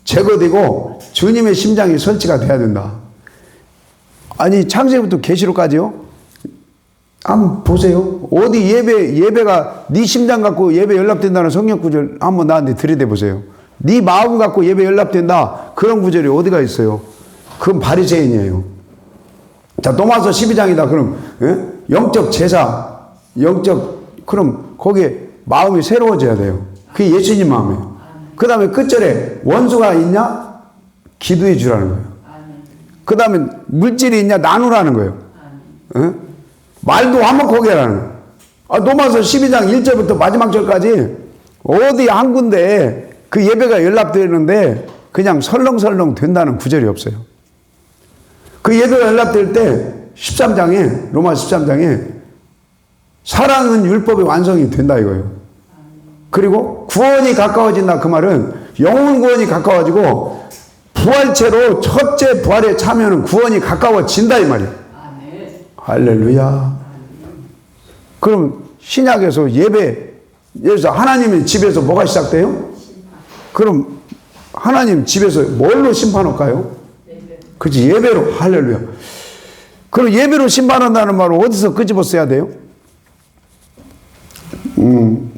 제거되고 주님의 심장이 설치가 돼야 된다. 아니 창세부터 계시록까지요? 한번 보세요. 어디 예배가 네 심장 갖고 예배 연락된다는 성경 구절 한번 나한테 들이대 보세요. 네 마음 갖고 예배 연락된다. 그런 구절이 어디가 있어요? 그건 바리새인이에요. 자, 도마서 12장이다. 그럼 영적 제사, 그럼 거기에 마음이 새로워져야 돼요. 그게 예수님 마음이에요. 그 다음에 끝절에 원수가 있냐? 기도해 주라는 거예요. 그 다음에 물질이 있냐? 나누라는 거예요. 말도 화목하게 하라는 거예요. 도마서 12장 1절부터 마지막 절까지 어디 한 군데에 그 예배가 연락되는데 그냥 설렁설렁 된다는 구절이 없어요. 그 예배가 연락될 때 13장에 로마 13장에 사랑은 율법의 완성이 된다 이거예요. 그리고 구원이 가까워진다 그 말은 영혼 구원이 가까워지고 부활체로 첫째 부활에 참여하는 구원이 가까워진다 이 말이에요. 할렐루야. 그럼 신약에서 예배에서 하나님의 집에서 뭐가 시작돼요? 그럼 하나님 집에서 뭘로 심판할까요? 그렇지, 예배로. 할렐루야. 그럼 예배로 심판한다는 말을 어디서 끄집어 써야 돼요?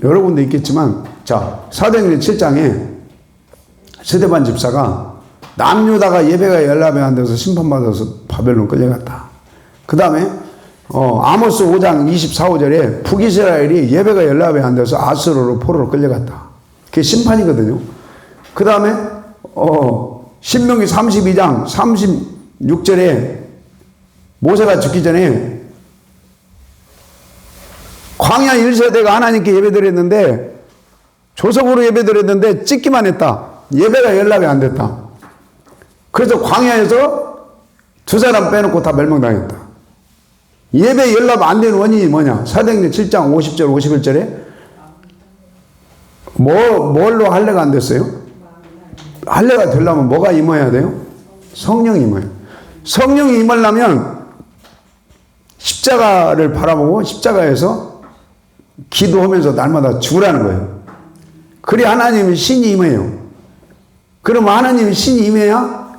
여러 군데 있겠지만, 자, 사도행전 7장에 스데반 집사가 남유다가 예배가 연락이 안 돼서 심판받아서 바벨론 끌려갔다. 그 다음에 아모스 5장 24, 5절에 북이스라엘이 예배가 연락이 안 돼서 아수르로 포로로 끌려갔다. 그게 심판이거든요. 그 다음에 신명기 32장 36절에 모세가 죽기 전에 광야 1세대가 하나님께 예배드렸는데 조석으로 예배드렸는데 찍기만 했다. 예배가 연락이 안 됐다. 그래서 광야에서 두 사람 빼놓고 다 멸망당했다. 예배 연락 안 되는 원인이 뭐냐? 사도행전 7장 50절 51절에 뭘로 할례가 안 됐어요? 할례가 되려면 뭐가 임해야 돼요? 성령이 임해요. 성령이 임하려면 십자가를 바라보고 십자가에서 기도하면서 날마다 죽으라는 거예요. 그래 하나님은 신이 임해요. 그럼 하나님이 신이 임해야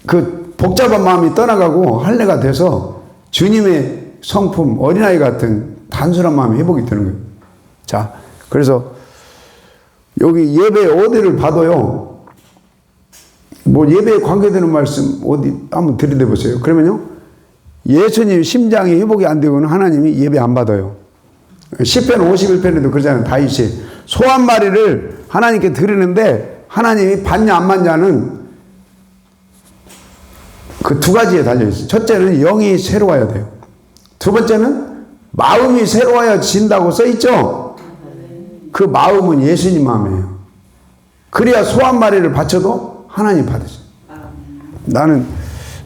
그 복잡한 마음이 떠나가고 할례가 돼서 주님의 성품 어린아이 같은 단순한 마음이 회복이 되는 거예요. 자, 그래서 여기 예배 어디를 봐도요. 뭐 예배에 관계되는 말씀 어디 한번 들이대 보세요. 그러면요. 예수님 심장이 회복이 안 되고는 하나님이 예배 안 받아요. 시편 51편에도 그러잖아요. 다윗이 소 한 마리를 하나님께 드리는데 하나님이 받냐 안 받냐는 그 두 가지에 달려있어요. 첫째는 영이 새로워야 돼요. 두 번째는 마음이 새로워진다고 써있죠. 그 마음은 예수님 마음이에요. 그래야 소 한 마리를 바쳐도 하나님 받으세요. 나는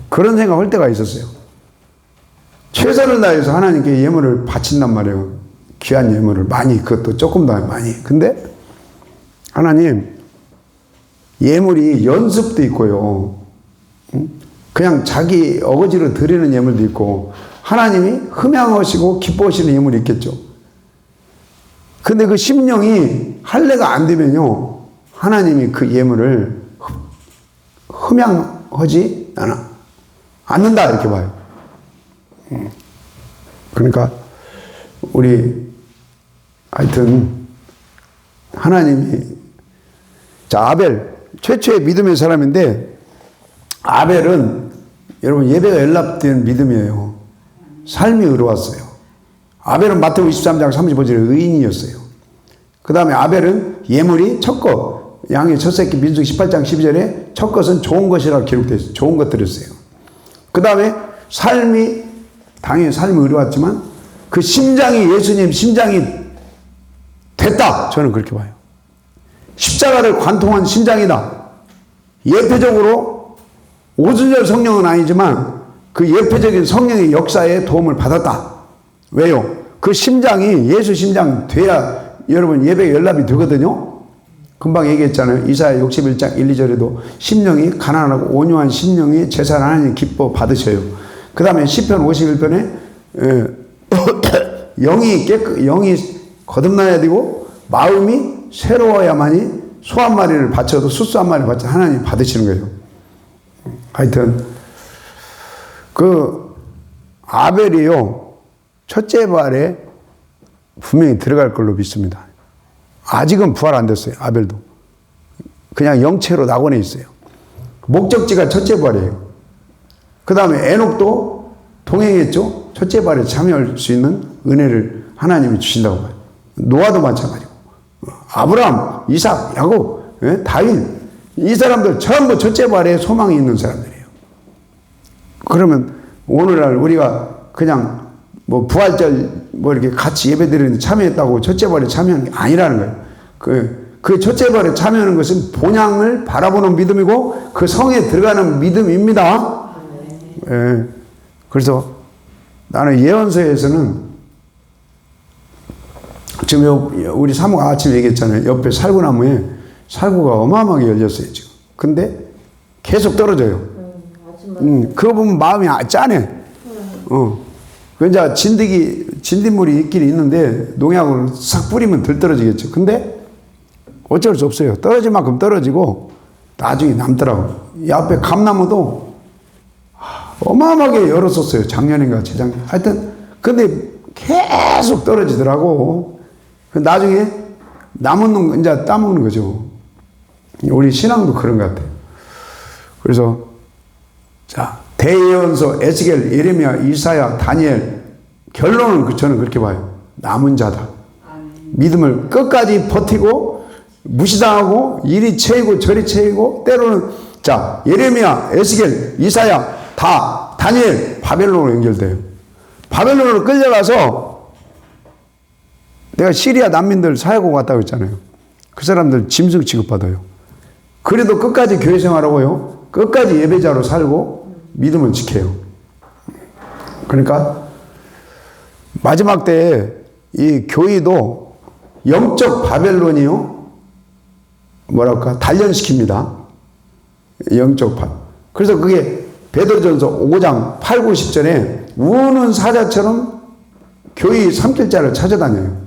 그런 생각할 때가 있었어요. 최선을 다해서 하나님께 예물을 바친단 말이에요. 귀한 예물을 많이, 그것도 조금 더 많이. 근데 하나님 예물이 연습도 있고요. 그냥 자기 어거지로 드리는 예물도 있고 하나님이 흠양하시고 기뻐하시는 예물이 있겠죠. 근데 그 심령이 할례가 안 되면요. 하나님이 그 예물을 흠양하지 않는다 이렇게 봐요. 그러니까 우리 하여튼 하나님이 자 아벨 최초의 믿음의 사람인데 아벨은 여러분 예배가 연락된 믿음이에요. 삶이 의로웠어요. 아벨은 마태복음 23장 35절에 의인이었어요. 그 다음에 아벨은 예물이 첫 것, 양의 첫 새끼 민수기 18장 12절에 첫 것은 좋은 것이라고 기록되어 있어요. 좋은 것들이었어요. 그 다음에 삶이 당연히 삶이 의로웠지만 그 심장이 예수님 심장이 됐다. 저는 그렇게 봐요. 십자가를 관통한 심장이다. 예표적으로 오순절 성령은 아니지만 그 예표적인 성령의 역사에 도움을 받았다. 왜요? 그 심장이 예수 심장 돼야 여러분 예배 연락이 되거든요. 금방 얘기했잖아요. 이사야 61장 1, 2절에도 심령이 가난하고 온유한 심령이 제사를 하나님 기뻐 받으셔요. 그 다음에 시편 51편에 영이 거듭나야 되고 마음이 새로워야만이 소 한 마리를 바쳐도 숫소 한 마리를 바쳐 하나님 받으시는 거예요. 하여튼 그 아벨이요 첫째 부활에 분명히 들어갈 걸로 믿습니다. 아직은 부활 안 됐어요. 아벨도 그냥 영체로 낙원에 있어요. 목적지가 첫째 부활이에요. 그 다음에 에녹도 동행했죠. 첫째 부활에 참여할 수 있는 은혜를 하나님이 주신다고 봐요. 노아도 마찬가지고 아브라함, 이삭, 야곱, 다윗 이 사람들 전부 첫째 부활에 소망이 있는 사람들이에요. 그러면 오늘날 우리가 그냥 뭐 부활절 뭐 이렇게 같이 예배드리는데 참여했다고 첫째 부활에 참여하는 게 아니라는 거예요. 그 첫째 부활에 참여하는 것은 본향을 바라보는 믿음이고 그 성에 들어가는 믿음입니다. 예. 그래서 나는 예언서에서는 지금 우리 사모가 아침에 얘기했잖아요. 옆에 살구나무에 살구가 어마어마하게 열렸어요 지금. 근데 계속 떨어져요. 그거 보면 마음이 짠해. 그 이제 진딧물이 있긴 있는데 농약을 싹 뿌리면 덜 떨어지겠죠. 근데 어쩔 수 없어요. 떨어질 만큼 떨어지고 나중에 남더라고. 이 앞에 감나무도 어마어마하게 열었었어요. 작년인가 재작년. 하여튼 근데 계속 떨어지더라고. 나중에 남은 놈 이제 따먹는 거죠. 우리 신앙도 그런 것 같아요. 그래서 자 대예언서, 에스겔, 예레미야, 이사야, 다니엘 결론은 저는 그렇게 봐요. 남은 자다. 믿음을 끝까지 버티고 무시당하고 이리 채이고 저리 채이고 때로는 자 예레미야, 에스겔, 이사야 다 다니엘 바벨론으로 연결돼요. 바벨론으로 끌려가서 내가 시리아 난민들 사역하고 갔다고 했잖아요. 그 사람들 짐승 취급받아요. 그래도 끝까지 교회 생활하고요. 끝까지 예배자로 살고 믿음을 지켜요. 그러니까 마지막 때에 이 교회도 영적 바벨론이요. 뭐랄까, 단련시킵니다. 영적 바. 그래서 그게 베드로전서 5장 8, 9, 10절에 우는 사자처럼 교회 삼킬 자를 찾아다녀요.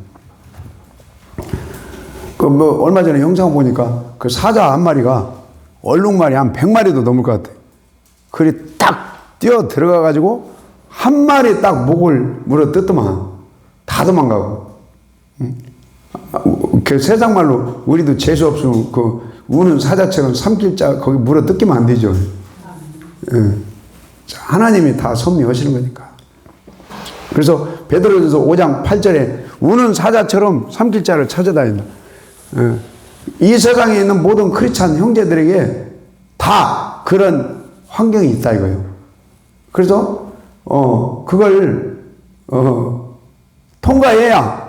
얼마 전에 영상 보니까 그 사자 한 마리가 얼룩말이 한 100마리도 넘을 것 같아요. 그리 딱 뛰어 들어가가지고 한 마리 딱 목을 물어 뜯더만 다 도망가고. 그 세상 말로 우리도 재수 없으면 그 우는 사자처럼 삼킬 자 거기 물어 뜯기면 안 되죠. 예. 하나님이 다 섭리하시는 거니까. 그래서 베드로전서 5장 8절에 우는 사자처럼 삼킬 자를 찾아다닌다. 예. 이 세상에 있는 모든 크리스찬 형제들에게 다 그런 환경이 있다 이거예요. 그래서 그걸 통과해야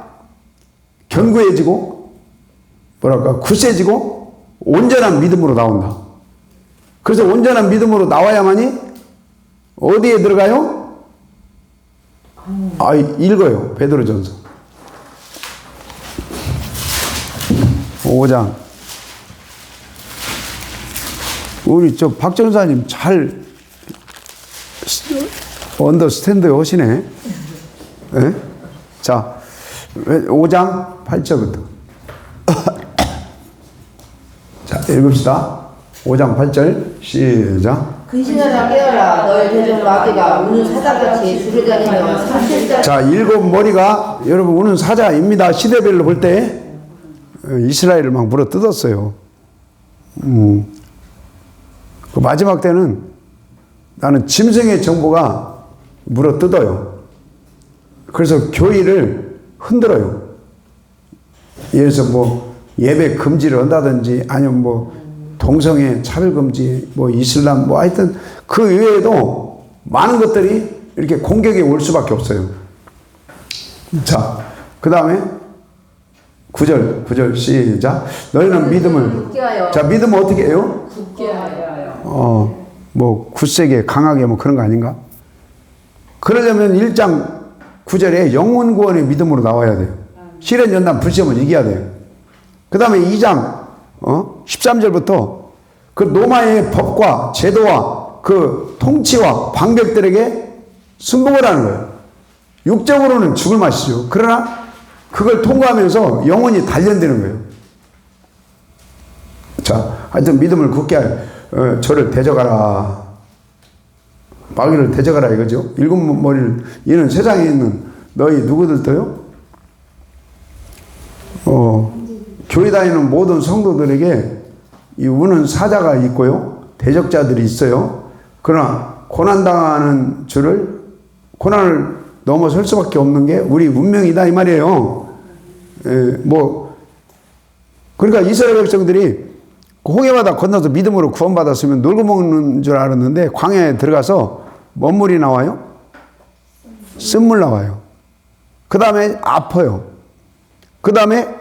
견고해지고 뭐랄까 굳세지고 온전한 믿음으로 나온다. 그래서 온전한 믿음으로 나와야만이 어디에 들어가요? 읽어요. 베드로전서 5장. 우리 박 전사님 잘 언더스탠드 하시네. 네? 자, 5장 8절부터. 자, 읽읍시다. 5장 8절 시작. 근신하라 깨어라 너희 대적 마귀가 우는 사자같이 두루다니며 삼킬자. 자, 일곱 머리가 여러분 우는 사자입니다. 시대별로 볼 때 이스라엘을 막 물어 뜯었어요. 그 마지막 때는 나는 짐승의 정보가 물어 뜯어요. 그래서 교회를 흔들어요. 예를 들어서 뭐 예배 금지를 한다든지 아니면 뭐 동성애 차별 금지 뭐 이슬람 뭐 하여튼 그 외에도 많은 것들이 이렇게 공격이 올 수밖에 없어요. 자, 그 다음에 9절 시작. 너희는 믿음을 자 믿음은 어떻게 해요? 굳게 하여. 뭐 굳세게 강하게 뭐 그런 거 아닌가? 그러려면 1장 9절에 영혼 구원의 믿음으로 나와야 돼요. 시련 연단 불시험을 이겨야 돼요. 그 다음에 2장 13절부터 그 로마의 법과 제도와 그 통치와 방백들에게 순복을 하는 거예요. 육적으로는 죽을 맛이죠. 그러나 그걸 통과하면서 영혼이 단련되는 거예요. 자, 하여튼 믿음을 굳게 하여 저를 대적하라. 마귀를 대적하라 이거죠. 일곱 머리를 이는 세상에 있는 너희 누구들도요. 교회 다니는 모든 성도들에게 이 우는 사자가 있고요. 대적자들이 있어요. 그러나 고난당하는 줄을 고난을 넘어설 수밖에 없는 게 우리 운명이다 이 말이에요. 그러니까 이스라엘 백성들이 홍해바다 건너서 믿음으로 구원받았으면 놀고 먹는 줄 알았는데 광야에 들어가서 뭔 물이 나와요? 쓴물 나와요. 그 다음에 아파요. 그 다음에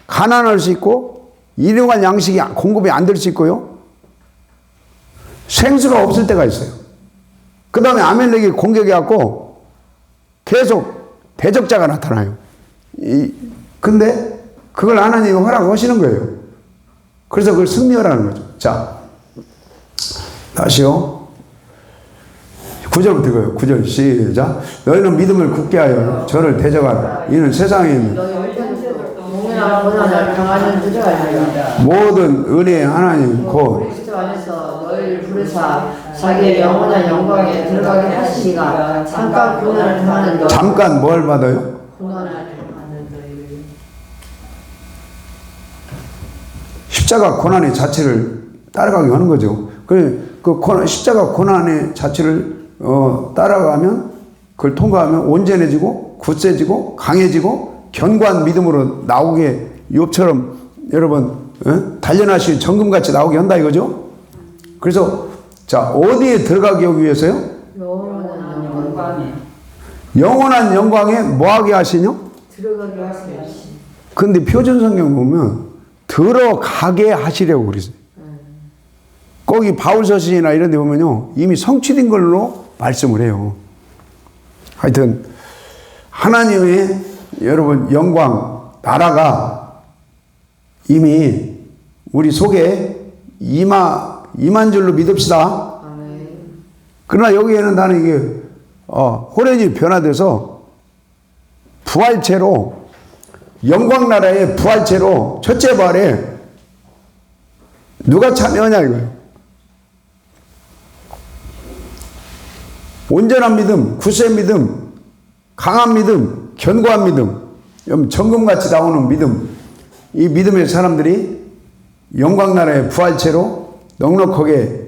가난할 수 있고 일용할 양식이 공급이 안 될 수 있고요. 생수가 없을 때가 있어요. 그 다음에 아멜렉이 공격해갖고 계속 대적자가 나타나요. 근데 그걸 하나님이 허락하시는 거예요. 그래서 그걸 승리하라는 거죠. 자, 다시요. 9절부터 읽어요. 9절 시작. 너희는 믿음을 굳게 하여 저를 대적하라. 이는 세상에 있는 모든 은혜의 하나님 곧 그리스도 안에서 너희를 부르사 자기의 영원한 영광에 들어가게 하시니가 잠깐 고난을 당하는 너희. 잠깐 뭘 받아요? 고난을 당하는 너희를. 십자가 고난의 자체를 따라가게 하는 거죠. 그 십자가 고난의 자체를 따라가면 그걸 통과하면 온전해지고 굳세지고 강해지고 견고한 믿음으로 나오게 욥처럼 여러분 단련하신 정금같이 나오게 한다 이거죠. 그래서 자 어디에 들어가기 위해서요? 영원한 영광에 뭐하게 하시뇨? 들어가게 하시니. 근데 표준 성경 보면 들어가게 하시려고 그랬어요. 거기 바울서신이나 이런 데 보면요 이미 성취된 걸로 말씀을 해요. 하여튼 하나님의 여러분 영광 나라가 이미 우리 속에 임한 줄로 믿읍시다. 그러나 여기에는 나는 이게 호련이 변화돼서 부활체로 영광 나라의 부활체로 첫째 부활에 누가 참여하냐 이거예요. 온전한 믿음, 굳센 믿음, 강한 믿음, 견고한 믿음, 정금같이 나오는 믿음, 이 믿음의 사람들이 영광 나라의 부활체로 넉넉하게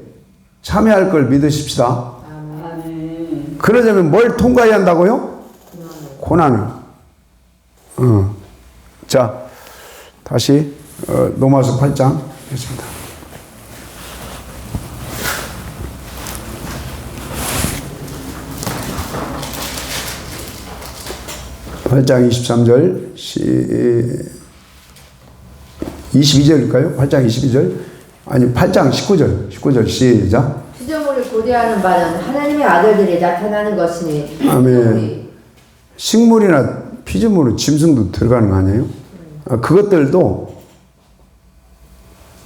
참여할 걸 믿으십시다. 그러려면 뭘 통과해야 한다고요? 고난을. 자, 다시 로마서 8장 했습니다. 8장 23절, 22절일까요? 8장 22절? 아니, 8장 19절 시작. 피조물을 고대하는 바는 하나님의 아들들이 나타나는 것이니. 아멘. 식물이나 피조물은 짐승도 들어가는 거 아니에요? 그것들도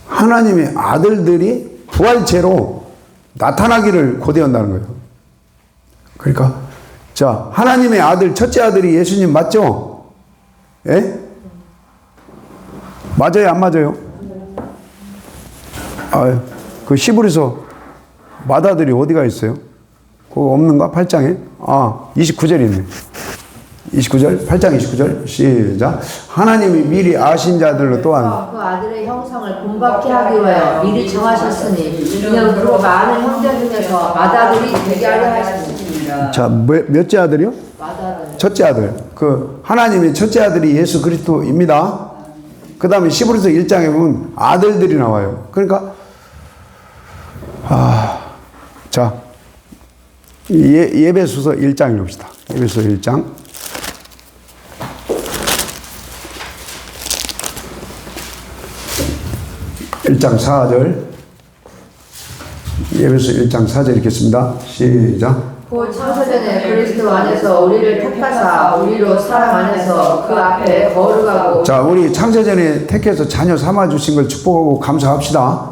하나님의 아들들이 부활체로 나타나기를 고대한다는 거예요. 그러니까 자, 하나님의 아들, 첫째 아들이 예수님 맞죠? 예? 맞아요, 안 맞아요? 그 히브리서 맏아들이 어디가 있어요? 그거 없는가? 8장에? 29절이 있네. 29절, 8장 29절, 시작. 하나님이 미리 아신 자들로 또한 그 아들의 형상을 본받게 하기 위하여 미리 정하셨으니 이는 그 많은 형제 중에서 맏아들이 되게 하려 하셨습니다. 자, 몇째 아들이요? 맏아들. 첫째 아들. 그 하나님의 첫째 아들이 예수 그리스도입니다. 그 다음에 히브리서 1장에 보면 아들들이 나와요. 그러니까 자, 예배소서 1장 읽읍시다. 예배소서 1장. (1장 4절) 예배소 1장 4절 읽겠습니다. 시작. 곧 창세전에 그리스도 안에서 우리를 택하사 우리로 사랑 안에서 그 앞에 거룩하고. 자, 우리 창세전에 택해서 자녀 삼아 주신 걸 축복하고 감사합시다.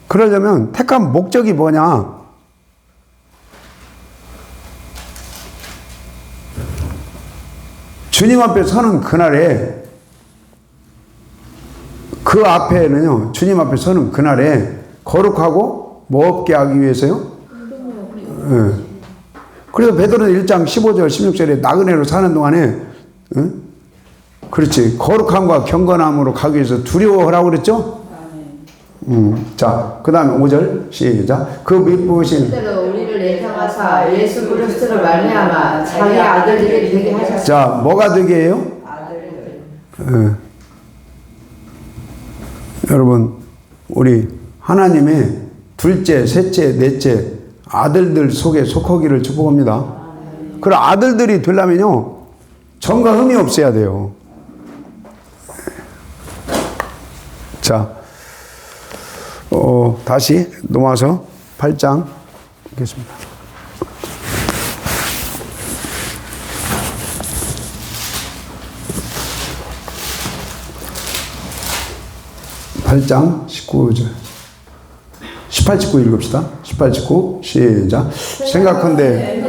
그러려면 택한 목적이 뭐냐? 주님 앞에 서는 그날에, 그 앞에는요, 주님 앞에 서는 그날에 거룩하고 뭐 없게 하기 위해서요? 예. 그래서 베드로는 1장 15절 16절에 나그네로 사는 동안에 그렇지, 거룩함과 경건함으로 가기 위해서 두려워하라고 그랬죠? 자, 그 다음에 5절 시작. 그 미쁘신 때로 우리를 예정하사 예수 그리스도를 말미암아 자기 아들들이 되게 하셨습니다. 자, 뭐가 되게 해요? 아들들. 여러분, 우리 하나님의 둘째, 셋째, 넷째 아들들 속에 속하기를 축복합니다. 그럼 아들들이 되려면요, 점과 흠이 없어야 돼요. 자, 다시 넘어와서 8장 읽겠습니다. (8장) 19절 18, 19 읽읍시다. 18, 19 시작. 생각한데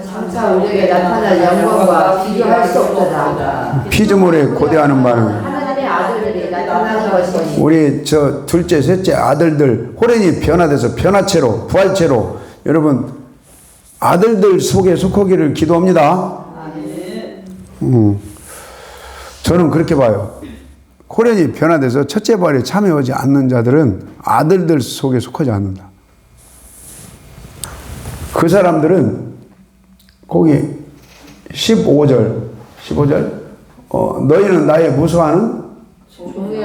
장차 우리에게 나타날 영광과 비교할 수 없도다. 피조물에 고대하는 바는 하나님의 아들들이 나타나는 것이니. 우리 저 둘째, 셋째 아들들 호련이 변화돼서 변화체로 부활체로 여러분 아들들 속에 속하기를 기도합니다. 저는 그렇게 봐요. 호련이 변화돼서 첫째 부활에 참여하지 않는 자들은 아들들 속에 속하지 않는다. 그 사람들은 거기 15절 너희는 나의 무수하는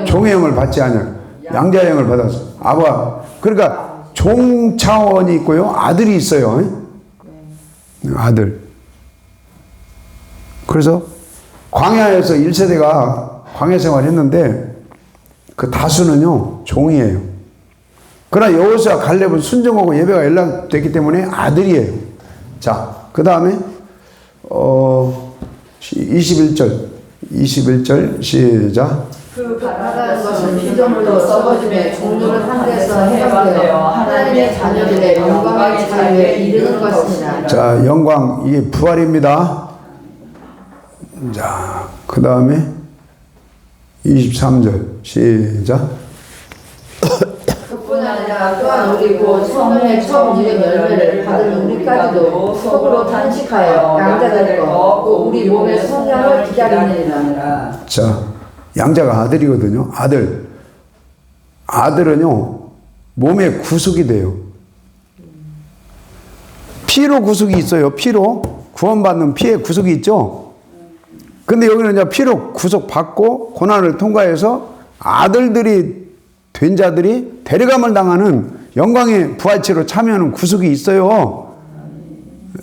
종의 영을 받지 않냐. 양자의 영을 받았어. 그러니까 종 차원이 있고요, 아들이 있어요. 아들. 그래서 광야에서 1세대가 광야 생활을 했는데 그 다수는요, 종이에요. 그러나 여호수아 갈렙은 순종하고 예배가 연락됐기 때문에 아들이에요. 자, 그 다음에 21절 시작. 그 바다라는 것은 피조물로 썩어짐에 종류를 한 데서 해방되어 하나님의 자녀들의 영광의 자유에 이르는 것입니다. 자, 영광, 이게 부활입니다. 자, 그 다음에 23절 시작. 그뿐 아니라 또한 우리 곧 성령의 처음 지은 열매를 받은 우리까지도 속으로 탄식하여 양자될 것, 또 우리 몸의 성량을 기다리느니라. 자, 양자가 아들이거든요. 아들. 아들은요, 몸의 구속이 돼요. 피로 구속이 있어요. 피로. 구원받는 피의 구속이 있죠. 근데 여기는 이제 피로 구속받고 고난을 통과해서 아들들이 된 자들이 데려감을 당하는 영광의 부활체로 참여하는 구속이 있어요.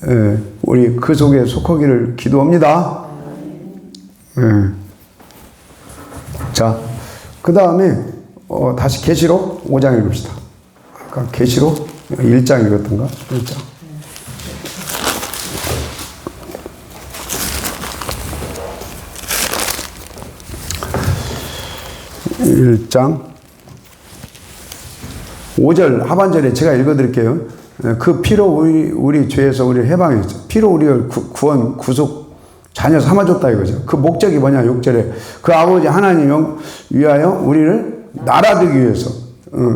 예, 우리 그 속에 속하기를 기도합니다. 예. 자, 그 다음에 다시 계시록 5장 읽읍시다. 아까 계시록 1장 읽었던가? 1장. 1장 5절 하반절에 제가 읽어드릴게요. 그 피로 우리 죄에서 우리를 해방했죠. 피로 우리를 구원, 구속, 자녀 삼아줬다 이거죠. 그 목적이 뭐냐, 6절에. 그 아버지 하나님 위하여 우리를 나라 되기 위해서.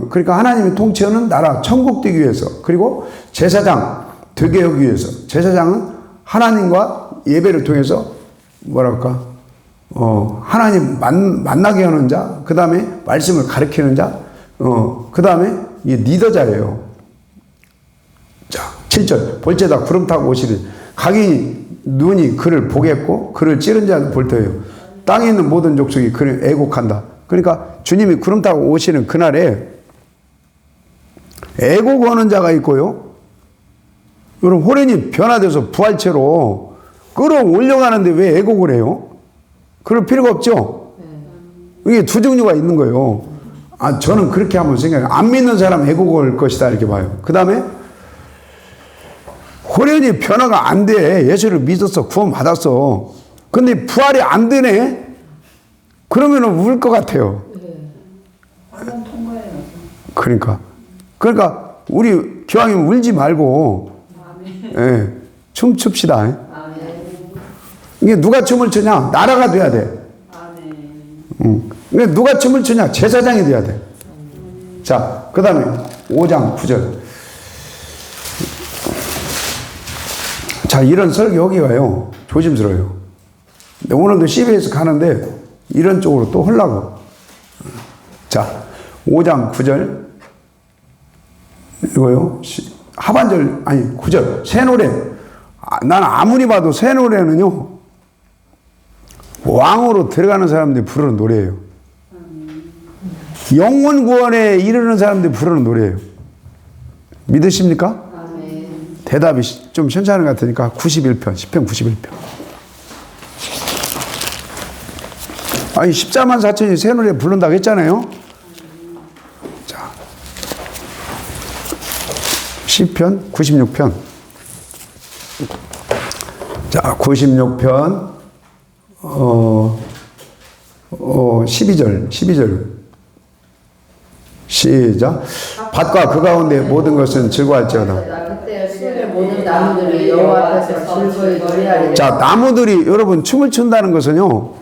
그러니까 하나님이 통치하는 나라, 천국 되기 위해서. 그리고 제사장 되게 하기 위해서. 제사장은 하나님과 예배를 통해서 뭐랄까, 하나님 만나게 하는 자, 그 다음에 말씀을 가르치는 자, 그 다음에 이 리더자예요. 자, 7절. 볼지어다 구름 타고 오시리. 각인이 눈이 그를 보겠고 그를 찌른 자는 볼 터예요. 땅에 있는 모든 족속이 그를 애곡한다. 그러니까 주님이 구름 타고 오시는 그날에 애곡하는 자가 있고요. 여러분, 호련이 변화돼서 부활체로 끌어올려가는데 왜 애곡을 해요? 그럴 필요가 없죠. 이게 두 종류가 있는 거예요. 아, 저는 그렇게 한번 생각해요. 안 믿는 사람 애곡할 것이다 이렇게 봐요. 그 다음에 호련이 변화가 안 돼. 예수를 믿었어. 구원받았어. 근데 부활이 안 되네? 그러면 울 것 같아요. 그러니까 우리 기왕이면 울지 말고 예, 춤춥시다. 이게 누가 춤을 추냐? 나라가 돼야 돼. 누가 춤을 추냐? 제사장이 돼야 돼. 자, 그 다음에 5장 9절. 자, 이런 설교 여기가요, 조심스러워요. 근데 오늘도 CBS 가는데 이런 쪽으로 또 하려고. 자, 5장 9절. 이거요. 하반절, 아니, 9절. 새 노래. 난 아무리 봐도 새 노래는요, 왕으로 들어가는 사람들이 부르는 노래예요. 영원 구원에 이르는 사람들이 부르는 노래예요. 믿으십니까? 대답이 좀 현찮은 것 같으니까 91편, 10편 91편. 아니, 14만 4천이 새 노래 부른다고 했잖아요. 자, 10편, 96편. 자, 96편, 12절. 시작. 밭과 그 가운데 모든 것은 즐거워할지어다. 모든 나무들이 여호와 앞에서 즐거이 노래하리라. 자, 나무들이 여러분 춤을 춘다는 것은요,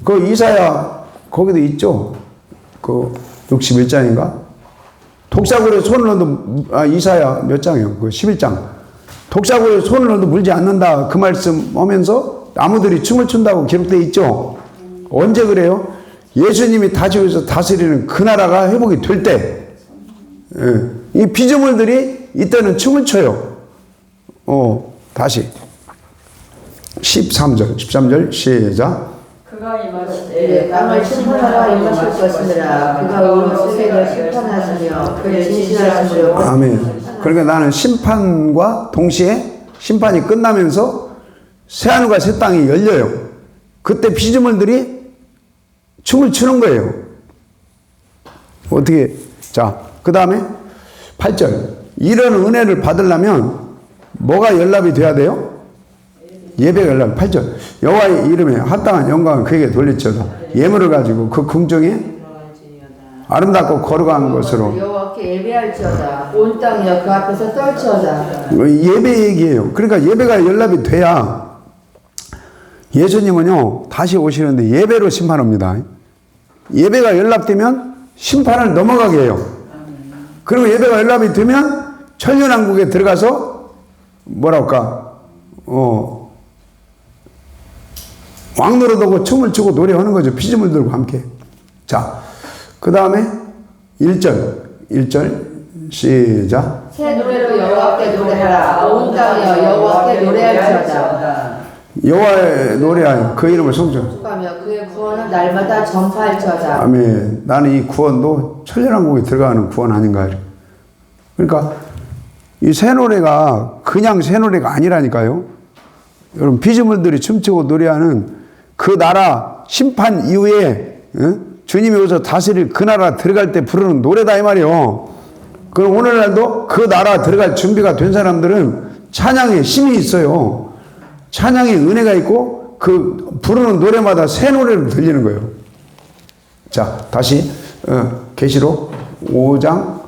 그 이사야 거기도 있죠. 그 61장인가? 독사굴에 손을 넣어도, 이사야 몇 장이에요? 그 11장. 독사굴에 손을 넣어도 물지 않는다. 그 말씀 하면서 나무들이 춤을 춘다고 기록되어 있죠. 언제 그래요? 예수님이 다시오셔서 다스리는 그 나라가 회복이 될 때. 예. 이 피조물들이 이때는 춤을 춰요. 다시 13절 시작. 그가 임하시되 땅을 심판하라 임하실 것이니라. 그가 온 세계를 심판하시며 그의 진실하시며. 아멘. 그러니까 나는 심판과 동시에 심판이 끝나면서 새하늘과 새 땅이 열려요. 그때 피조물들이 춤을 추는 거예요. 어떻게? 자, 그 다음에 8절. 이런 은혜를 받으려면 뭐가 연락이 돼야 돼요? 예배가 열람 8절. 여호와의 이름에 합당한 영광을 그에게 돌릴지어다. 예물을 가지고 그 궁정에 아름답고 거룩한 것으로. 여호와께 예배할지어다. 온 땅이여 그 앞에서 떨지어다. 예배 얘기예요. 그러니까 예배가 연락이 돼야 예수님은요 다시 오시는데 예배로 심판합니다. 예배가 연락되면 심판을 넘어가게 해요. 그리고 예배가 연락이 되면 천년왕국에 들어가서 뭐랄까 왕노릇하고 춤을 추고 노래하는 거죠. 피조물 들과 함께. 자, 그 다음에 1절 시작. 새 노래로 여호와께 노래하라. 온 땅이여 여호와께 노래할지어다. 여호와의 노래하여 그 이름을 송축. 하며 그의 구원을 날마다 전파할지어다. 아멘. 나는 이 구원도 천년왕국에 들어가는 구원 아닌가. 그러니까 이 새 노래가 그냥 새 노래가 아니라니까요. 여러분 피조물들이 춤추고 노래하는 그 나라 심판 이후에 주님이 오셔서 다스릴 그 나라 들어갈 때 부르는 노래다 이 말이요. 그럼 오늘날도 그 나라 들어갈 준비가 된 사람들은 찬양에 힘이 있어요. 찬양에 은혜가 있고 그 부르는 노래마다 새 노래로 들리는 거예요. 자, 다시 계시록 5장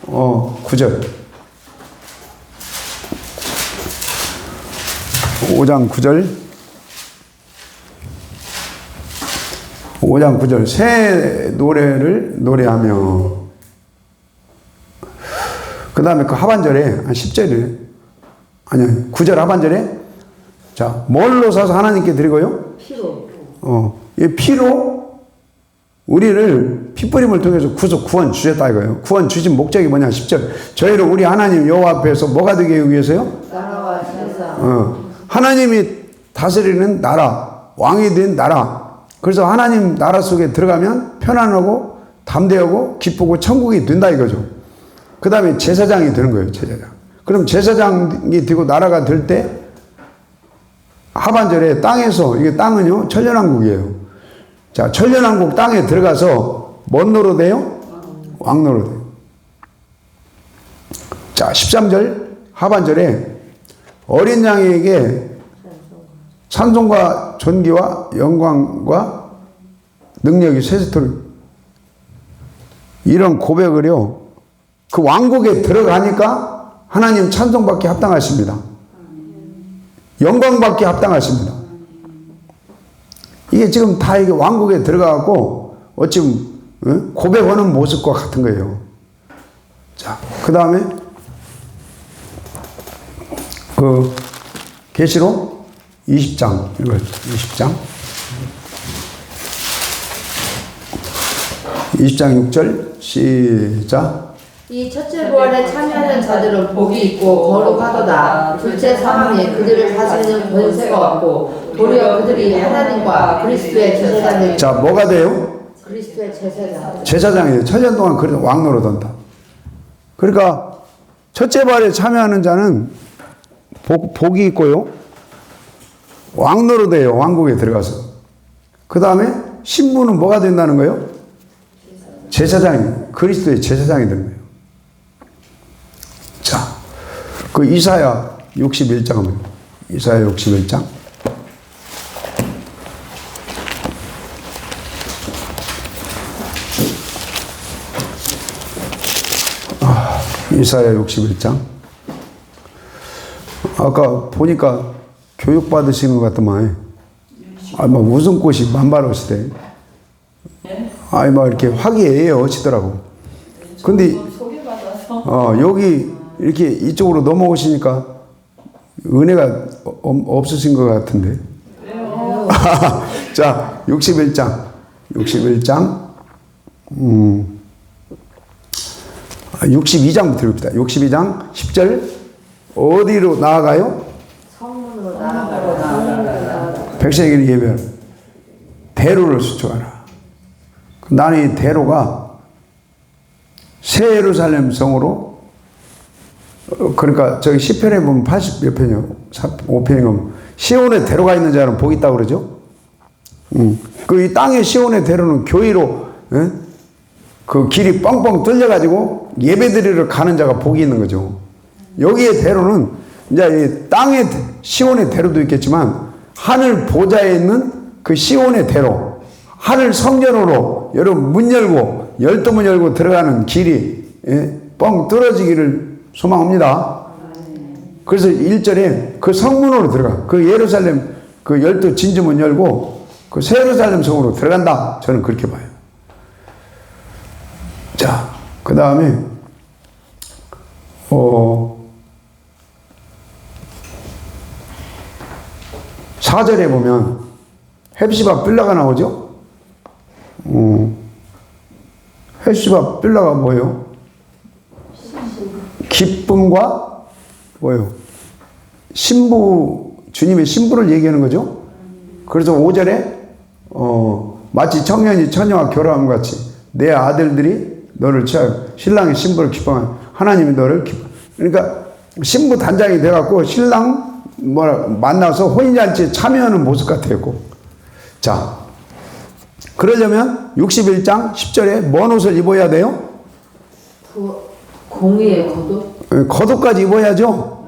9절. 5장 9절. 5장 9절. 새 노래를 노래하며. 그 다음에 그 하반절에, 한 10절에, 아니, 9절 하반절에, 자, 뭘로 사서 하나님께 드리고요? 피로. 이 피로 우리를 피뿌림을 통해서 구원 주셨다 이거예요. 구원 주신 목적이 뭐냐? 10절. 저희를 우리 하나님 여호와 앞에서 뭐가 되기 위해서요? 나라와 세상. 하나님이 다스리는 나라, 왕이 된 나라. 그래서 하나님 나라 속에 들어가면 편안하고 담대하고 기쁘고 천국이 된다 이거죠. 그 다음에 제사장이 되는 거예요. 제사장. 그럼 제사장이 되고 나라가 될 때 하반절에 땅에서, 이게 땅은요 천년왕국이에요. 자, 천년왕국 땅에 들어가서 뭔 노릇해요? 왕노릇해요. 자, 13절 하반절에 어린 양에게 찬송과 존귀와 영광과 능력이 세세토록 이런 고백을요 그 왕국에 들어가니까 하나님 찬송받기 합당하십니다. 영광받기 합당하십니다. 이게 지금 다 이게 왕국에 들어가고 어찌 고백하는 모습과 같은 거예요. 자, 그 다음에 그 계시록 20장 이거 20장 6절 시작. 이 첫째 부활에 참여하는 자들은 복이 있고 거룩하도다. 둘째 사망이 그들을 다스리는 권세가 없고 도리어 그들이 하나님과 그리스도의 제사장이. 자, 뭐가 돼요? 그리스도의 제사장. 제사장이에요. 천년 동안 그래도 왕노릇한다. 그러니까 첫째 부활에 참여하는 자는 복이 있고요. 왕노릇해요. 왕국에 들어가서. 그 다음에 신부는 뭐가 된다는 거예요? 제사장이, 그리스도의 제사장이 되는 거예요. 자, 그 이사야 61장, 이사야 61장. 이사야 61장. 아까 보니까 교육 받으시는 것 같더만. 막 웃음꽃이 만발하시대. 막 이렇게 화기애애해 하시더라고. 근데, 여기 이렇게 이쪽으로 넘어오시니까 은혜가 없으신 것 같은데. 자, 61장. 62장부터 읽읍시다. 62장 10절. 어디로 나아가요? 성문으로 나아가라. 백성에게 예배하라. 대로를 수축하라. 나는 이 대로가 새 예루살렘 성으로, 그러니까 저기 시편에 보면 80몇 편이요, 5편인가 보면 시온의 대로가 있는 자는 복이 있다고 그러죠. 그 이 땅의 시온의 대로는 교회로 그 길이 뻥뻥 뚫려가지고 예배드리러 가는 자가 복이 있는 거죠. 여기의 대로는 이제 이 땅의 시온의 대로도 있겠지만 하늘 보좌에 있는 그 시온의 대로, 하늘 성전으로 여러분 문 열고 12문 열고 들어가는 길이 뻥 뚫어지기를 소망합니다. 그래서 1절에 그 성문으로 들어가, 그 예루살렘 그 12 진주문 열고 그 새 예루살렘 성으로 들어간다. 저는 그렇게 봐요. 자, 그 다음에 4절에 보면 헵시바 빌라가 나오죠. 헵시바 빌라가 뭐예요? 기쁨과 뭐예요? 신부, 주님의 신부를 얘기하는 거죠. 그래서 5절에 마치 청년이 처녀와 결혼함 같이 내 아들들이 너를 취하여 신랑의 신부를 기뻐하는 하나님이 너를 기뻐. 그러니까 신부 단장이 돼갖고 신랑 만나서 혼인잔치에 참여하는 모습 같아요. 자, 그러려면 61장 10절에 뭔 옷을 입어야 돼요? 공의의 겉옷? 겉옷까지 입어야죠.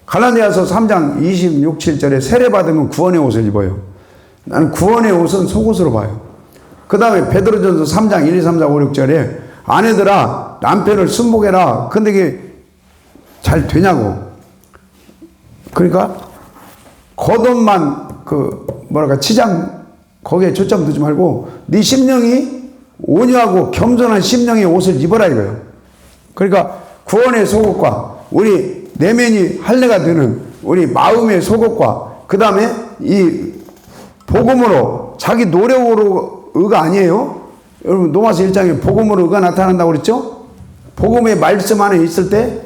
갈라디아서 3장 26, 7절에 세례받으면 구원의 옷을 입어요. 나는 구원의 옷은 속옷으로 봐요. 그 다음에 베드로전서 3장 1, 2, 3, 4, 5, 6절에 아내들아 남편을 순복해라. 근데 이게 잘 되냐고. 그러니까 겉옷만 치장 거기에 초점 두지 말고 네 심령이 온유하고 겸손한 심령의 옷을 입어라 이거예요. 그러니까 구원의 속옷과 우리 내면이 할례가 되는 우리 마음의 속옷과 그 다음에 이 복음으로 자기 노력으로 의가 아니에요. 여러분 로마서 1장에 복음으로 의가 나타난다고 그랬죠? 복음의 말씀 안에 있을 때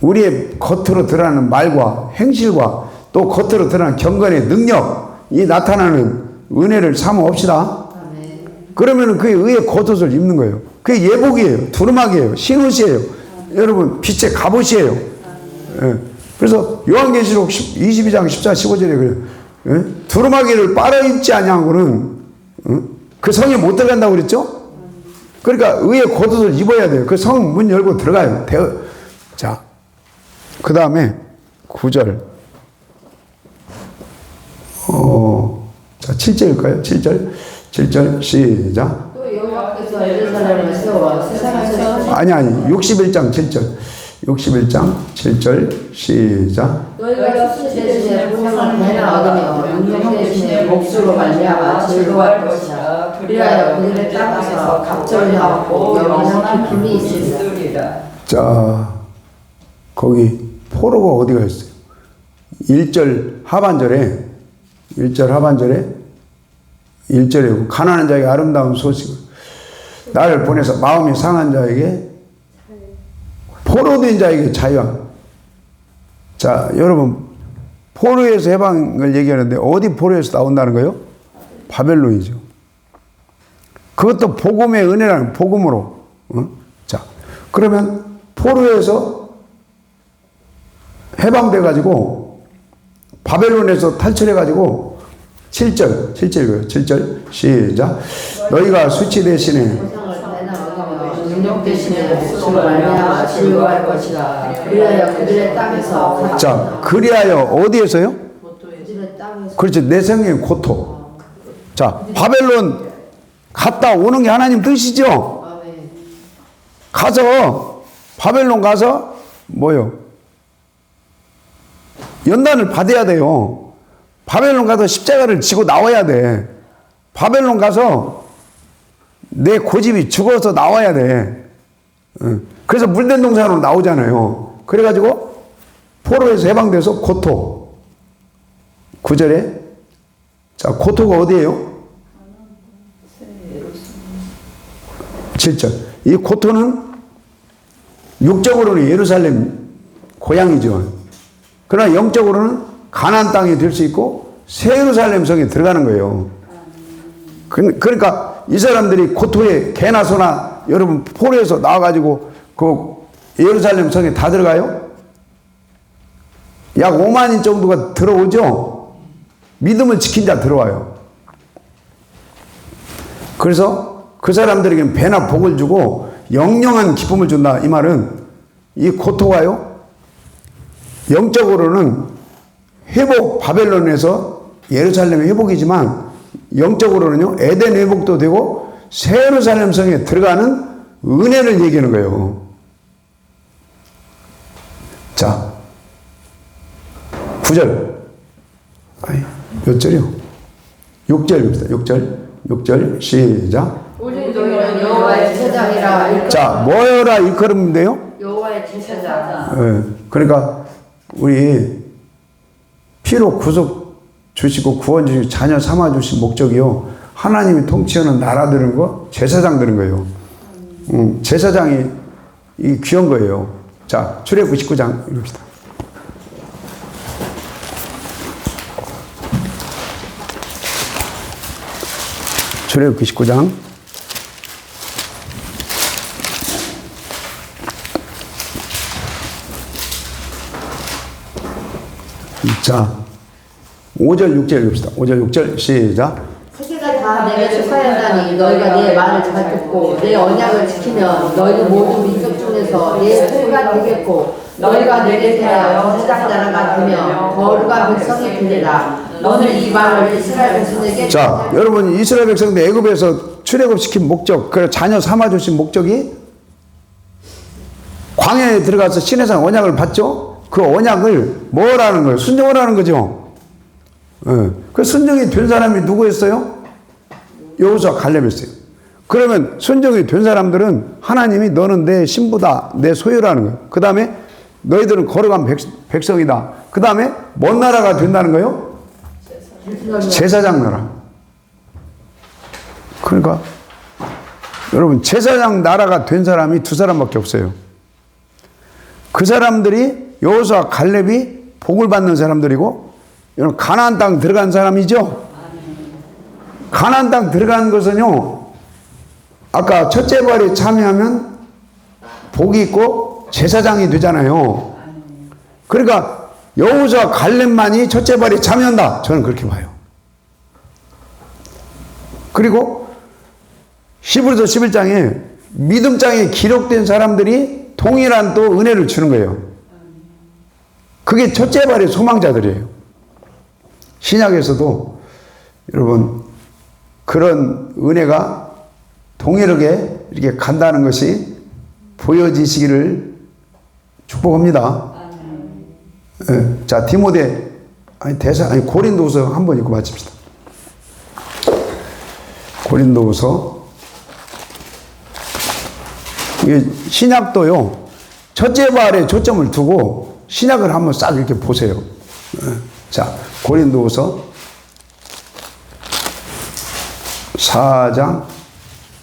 우리의 겉으로 드러나는 말과 행실과 또 겉으로 드러나는 경건의 능력이 나타나는 은혜를 사모합시다. 그러면 그게 의의 겉옷을 입는 거예요. 그게 예복이에요. 두루마기예요. 신옷이에요. 여러분 빛의 갑옷이에요. 예. 그래서 요한계시록 22장 14, 15절에 그래요. 예? 두루마기를 빨아입지 아니하고는 그 성에 못 들어간다고 그랬죠? 그러니까 의의 겉옷을 입어야 돼요. 그 성 문 열고 들어가요. 자, 그 다음에 9절. 자, 7절일까요? 7절 시작. 또 여호와께서 예루살렘을 세워 세상에서 아니 61장 7절. 61장 7절 시작. 너희가 수치 대신에 보상을 배나 얻으며 능력 대신에 몫으로 말미암아 즐거워할 것이라. 그리하여 그들의 땅에서 갑절이 나왔고 영원한 기쁨이 있으리라. 자, 거기 포로가 어디가 있어요? 1절 하반절에 1절에 가난한 자에게 아름다운 소식을 나를 보내서 마음이 상한 자에게 포로된 자에게 자유함. 자, 여러분 포로에서 해방을 얘기하는데 어디 포로에서 나온다는 거예요? 바벨론이죠. 그것도 복음의 은혜라는 복음으로. 자, 그러면 포로에서 해방돼 가지고 바벨론에서 탈출해 가지고 7절이고요. 7절 시작. 너희가 수치 대신에 능력 대신에 몫으로 말미암아 즐거워할 것이라. 그리하여 그들의 땅에서 자, 그리하여 어디에서요? 그들의 땅에서 그렇죠. 내 생명의 고토. 자, 바벨론 갔다 오는 게 하나님 뜻이죠. 가서 바벨론 가서 뭐요? 연단을 받아야 돼요. 바벨론 가서 십자가를 지고 나와야 돼. 바벨론 가서 내 고집이 죽어서 나와야 돼. 그래서 물된 동산으로 나오잖아요. 그래가지고 포로에서 해방돼서 고토. 9절에 자, 고토가 어디예요? 7절. 이 고토는 육적으로는 예루살렘 고향이죠. 그러나 영적으로는 가나안 땅이 될 수 있고 새 예루살렘 성에 들어가는 거예요. 그러니까 이 사람들이 고토에 개나 소나 여러분 포로에서 나와가지고 그 예루살렘 성에 다 들어가요? 약 5만인 정도가 들어오죠? 믿음을 지킨 자 들어와요. 그래서 그 사람들에게는 배나 복을 주고 영영한 기쁨을 준다. 이 말은 이 고토가요. 영적으로는 회복, 바벨론에서 예루살렘의 회복이지만 영적으로는요, 에덴 회복도 되고 새 예루살렘 성에 들어가는 은혜를 얘기하는 거예요. 자, 9절. 아니, 몇 절이요? 6절입니다. 6절 시작. 우리 너희는 여호와의 제사장이라. 자, 뭐여라 일컬음인데요? 여호와의 제사장. 예, 그러니까 우리 피로 구속 주시고 구원 주시고 자녀 삼아 주신 목적이요, 하나님이 통치하는 나라 되는 거, 제사장 되는 거예요. 제사장이 이 귀한 거예요. 자, 출애굽 99장 읽읍시다. 출애굽 99장. 자, 5절 6절 읽읍시다. 5절 6절 시작. 세계가 다 내게 축하한다니 너희가 내 말을 잘 듣고 내 언약을 지키면 너희는 모두 민족 중에서 내 소유가 되겠고 너희가 내게 대하여 제사장 나라가 되며 거룩한 백성이 되리라. 너는 이 말을 이스라엘 백성에게. 자, 여러분, 이스라엘 백성들 애굽에서 출애굽시킨 목적, 그 자녀 삼아 주신 목적이 광야에 들어가서 시내산 언약을 받죠. 그 언약을 뭐라는 거예요? 순종하라는 거죠. 그 순종이 된 사람이 누구였어요? 여호수아 갈렙이었어요. 그러면 순종이 된 사람들은 하나님이 너는 내 신부다, 내 소유라는 거예요. 그 다음에 너희들은 거룩한 백성이다. 그 다음에 뭔 나라가 된다는 거예요? 제사장 나라. 그러니까 여러분, 제사장 나라가 된 사람이 두 사람밖에 없어요. 그 사람들이 여호수아 갈렙이 복을 받는 사람들이고, 여러분, 가나안 땅 들어간 사람이죠. 가나안 땅 들어간 것은요, 아까 첫째 부활에 참여하면 복이 있고 제사장이 되잖아요. 그러니까 여호수아 갈렙만이 첫째 부활에 참여한다, 저는 그렇게 봐요. 그리고 히브리서 11장에 믿음장에 기록된 사람들이 동일한 또 은혜를 주는 거예요. 그게 첫째 부활의 소망자들이에요. 신약에서도 여러분, 그런 은혜가 동일하게 이렇게 간다는 것이 보여지시기를 축복합니다. 네. 자, 디모데, 고린도후서 한번 읽고 마칩시다. 고린도후서. 이게 신약도요, 첫째 부활에 초점을 두고 신약을 한번 싹 이렇게 보세요. 네. 자, 고린도후서 4장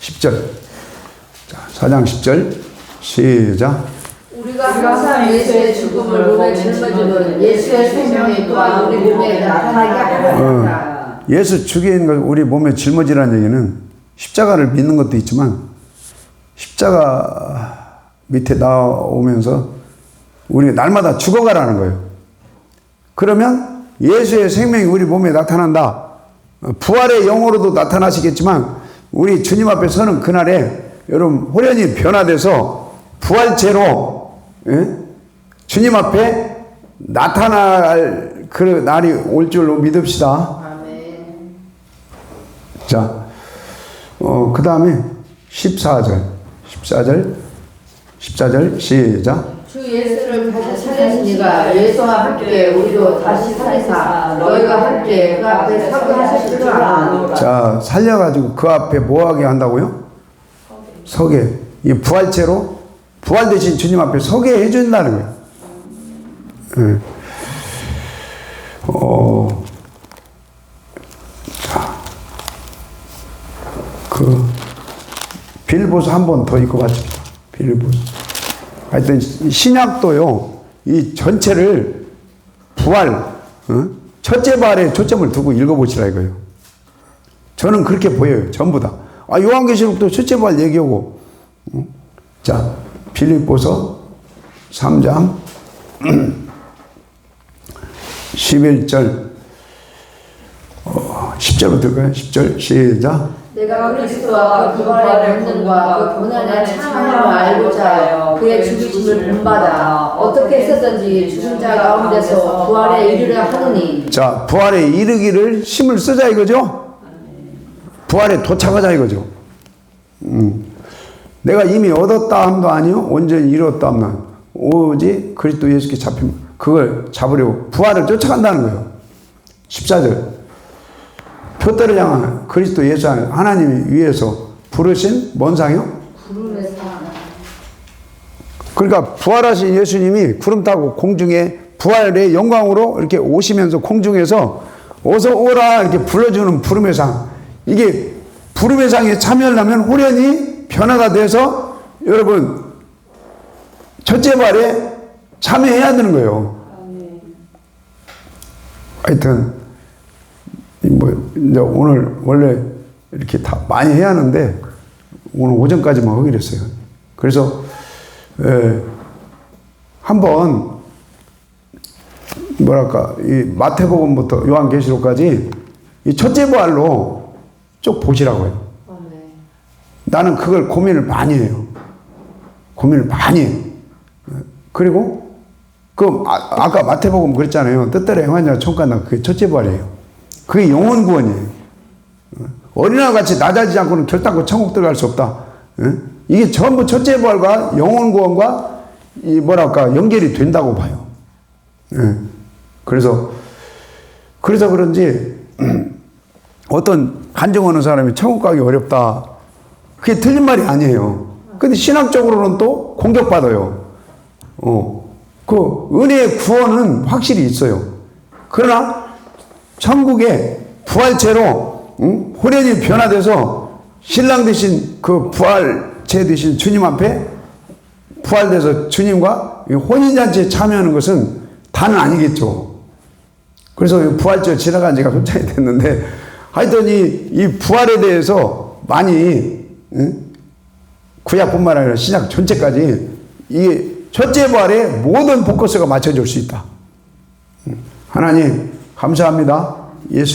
10절. 자, 4장 10절 시작. 우리가 항상 예수의 죽음을 몸에 짊어지는 예수의 생명이 또한 우리 몸에 나타나게 하라. 예수 죽인 걸 우리 몸에 짊어지라는 얘기는 십자가를 믿는 것도 있지만, 십자가 밑에 나오면서 우리 날마다 죽어가라는 거예요. 그러면 예수의 생명이 우리 몸에 나타난다. 부활의 영으로도 나타나시겠지만, 우리 주님 앞에 서는 그날에 여러분 호련히 변화돼서 부활체로, 예? 주님 앞에 나타날 그 날이 올 줄로 믿읍시다. 아멘. 자, 그 다음에 14절 시작. 주 예수를 다시 살리시니가 예수와 함께 우리도 다시 살리사 너희가 함께 그 앞에 서게 하실 줄 아노라. 자, 살려가지고 그 앞에 뭐하게 한다고요? 서게. 이 부활체로 부활 대신 주님 앞에 서게 해준다는 거예요. 네. 자, 빌보서 한 번 더 읽고 마칩니다. 빌보서. 하여튼 신약도요, 이 전체를 부활, 첫째 부활에 초점을 두고 읽어보시라 이거예요. 저는 그렇게 보여요. 전부 다. 요한계시록도 첫째 부활 얘기하고. 자, 빌립보서 3장 11절 10절부터 들까요? 10절 시작. 내가 그리스도와 그 부활의 본능과 그 고난의 참함을 알고자 하여 그의 죽으심을 본받아 어떻게 해서든지 죽은 자 가운데서 부활에 이르려 하느니. 자, 부활에 이르기를 힘을 쓰자 이거죠? 부활에 도착하자 이거죠. 내가 이미 얻었다 함도 아니요 온전히 이루었다 함도 오직 그리스도 예수께 잡힌 그걸 잡으려고 부활을 쫓아간다는 거예요. 14절 표대를 향한 그리스도 예수 안에 하나님이 위에서 부르신 뭔 상이요? 구름의 상. 그러니까 부활하신 예수님이 구름 타고 공중에 부활의 영광으로 이렇게 오시면서 공중에서 어서 오라 이렇게 불러주는 부름의 상. 이게 부름의 상에 참여하려면 호련히 변화가 돼서 여러분 첫째 부활에 참여해야 되는 거예요. 하여튼 뭐 이제 오늘 원래 이렇게 다 많이 해야 하는데 오늘 오전까지만 하기로 했어요. 그래서 한번 뭐랄까 이 마태복음부터 요한계시록까지 이 첫째 부활로 쭉 보시라고요. 나는 그걸 고민을 많이 해요. 고민을 많이 해요. 그리고 아까 마태복음 그랬잖아요. 뜻대로 행하는 자가 천국 간다. 그게 첫째 부활이에요. 그게 영혼 구원이에요. 어린아이와 같이 낮아지지 않고는 결단코 천국 들어갈 수 없다. 이게 전부 첫째 부활과 영혼 구원과 이 뭐랄까 연결이 된다고 봐요. 그래서 그런지 어떤 한정하는 사람이 천국 가기 어렵다. 그게 틀린 말이 아니에요. 근데 신학적으로는 또 공격받아요. 그 은혜의 구원은 확실히 있어요. 그러나 천국에 부활체로 호련히 변화돼서 신랑 되신 그 부활체 되신 주님 앞에 부활돼서 주님과 혼인잔치에 참여하는 것은 다는 아니겠죠. 그래서 부활절 지나간 지가 굉장히 됐는데 하여튼 이 부활에 대해서 많이 구약뿐만 아니라 신약 전체까지 이게 첫째 부활에 모든 포커스가 맞춰질 수 있다. 하나님 감사합니다. 예수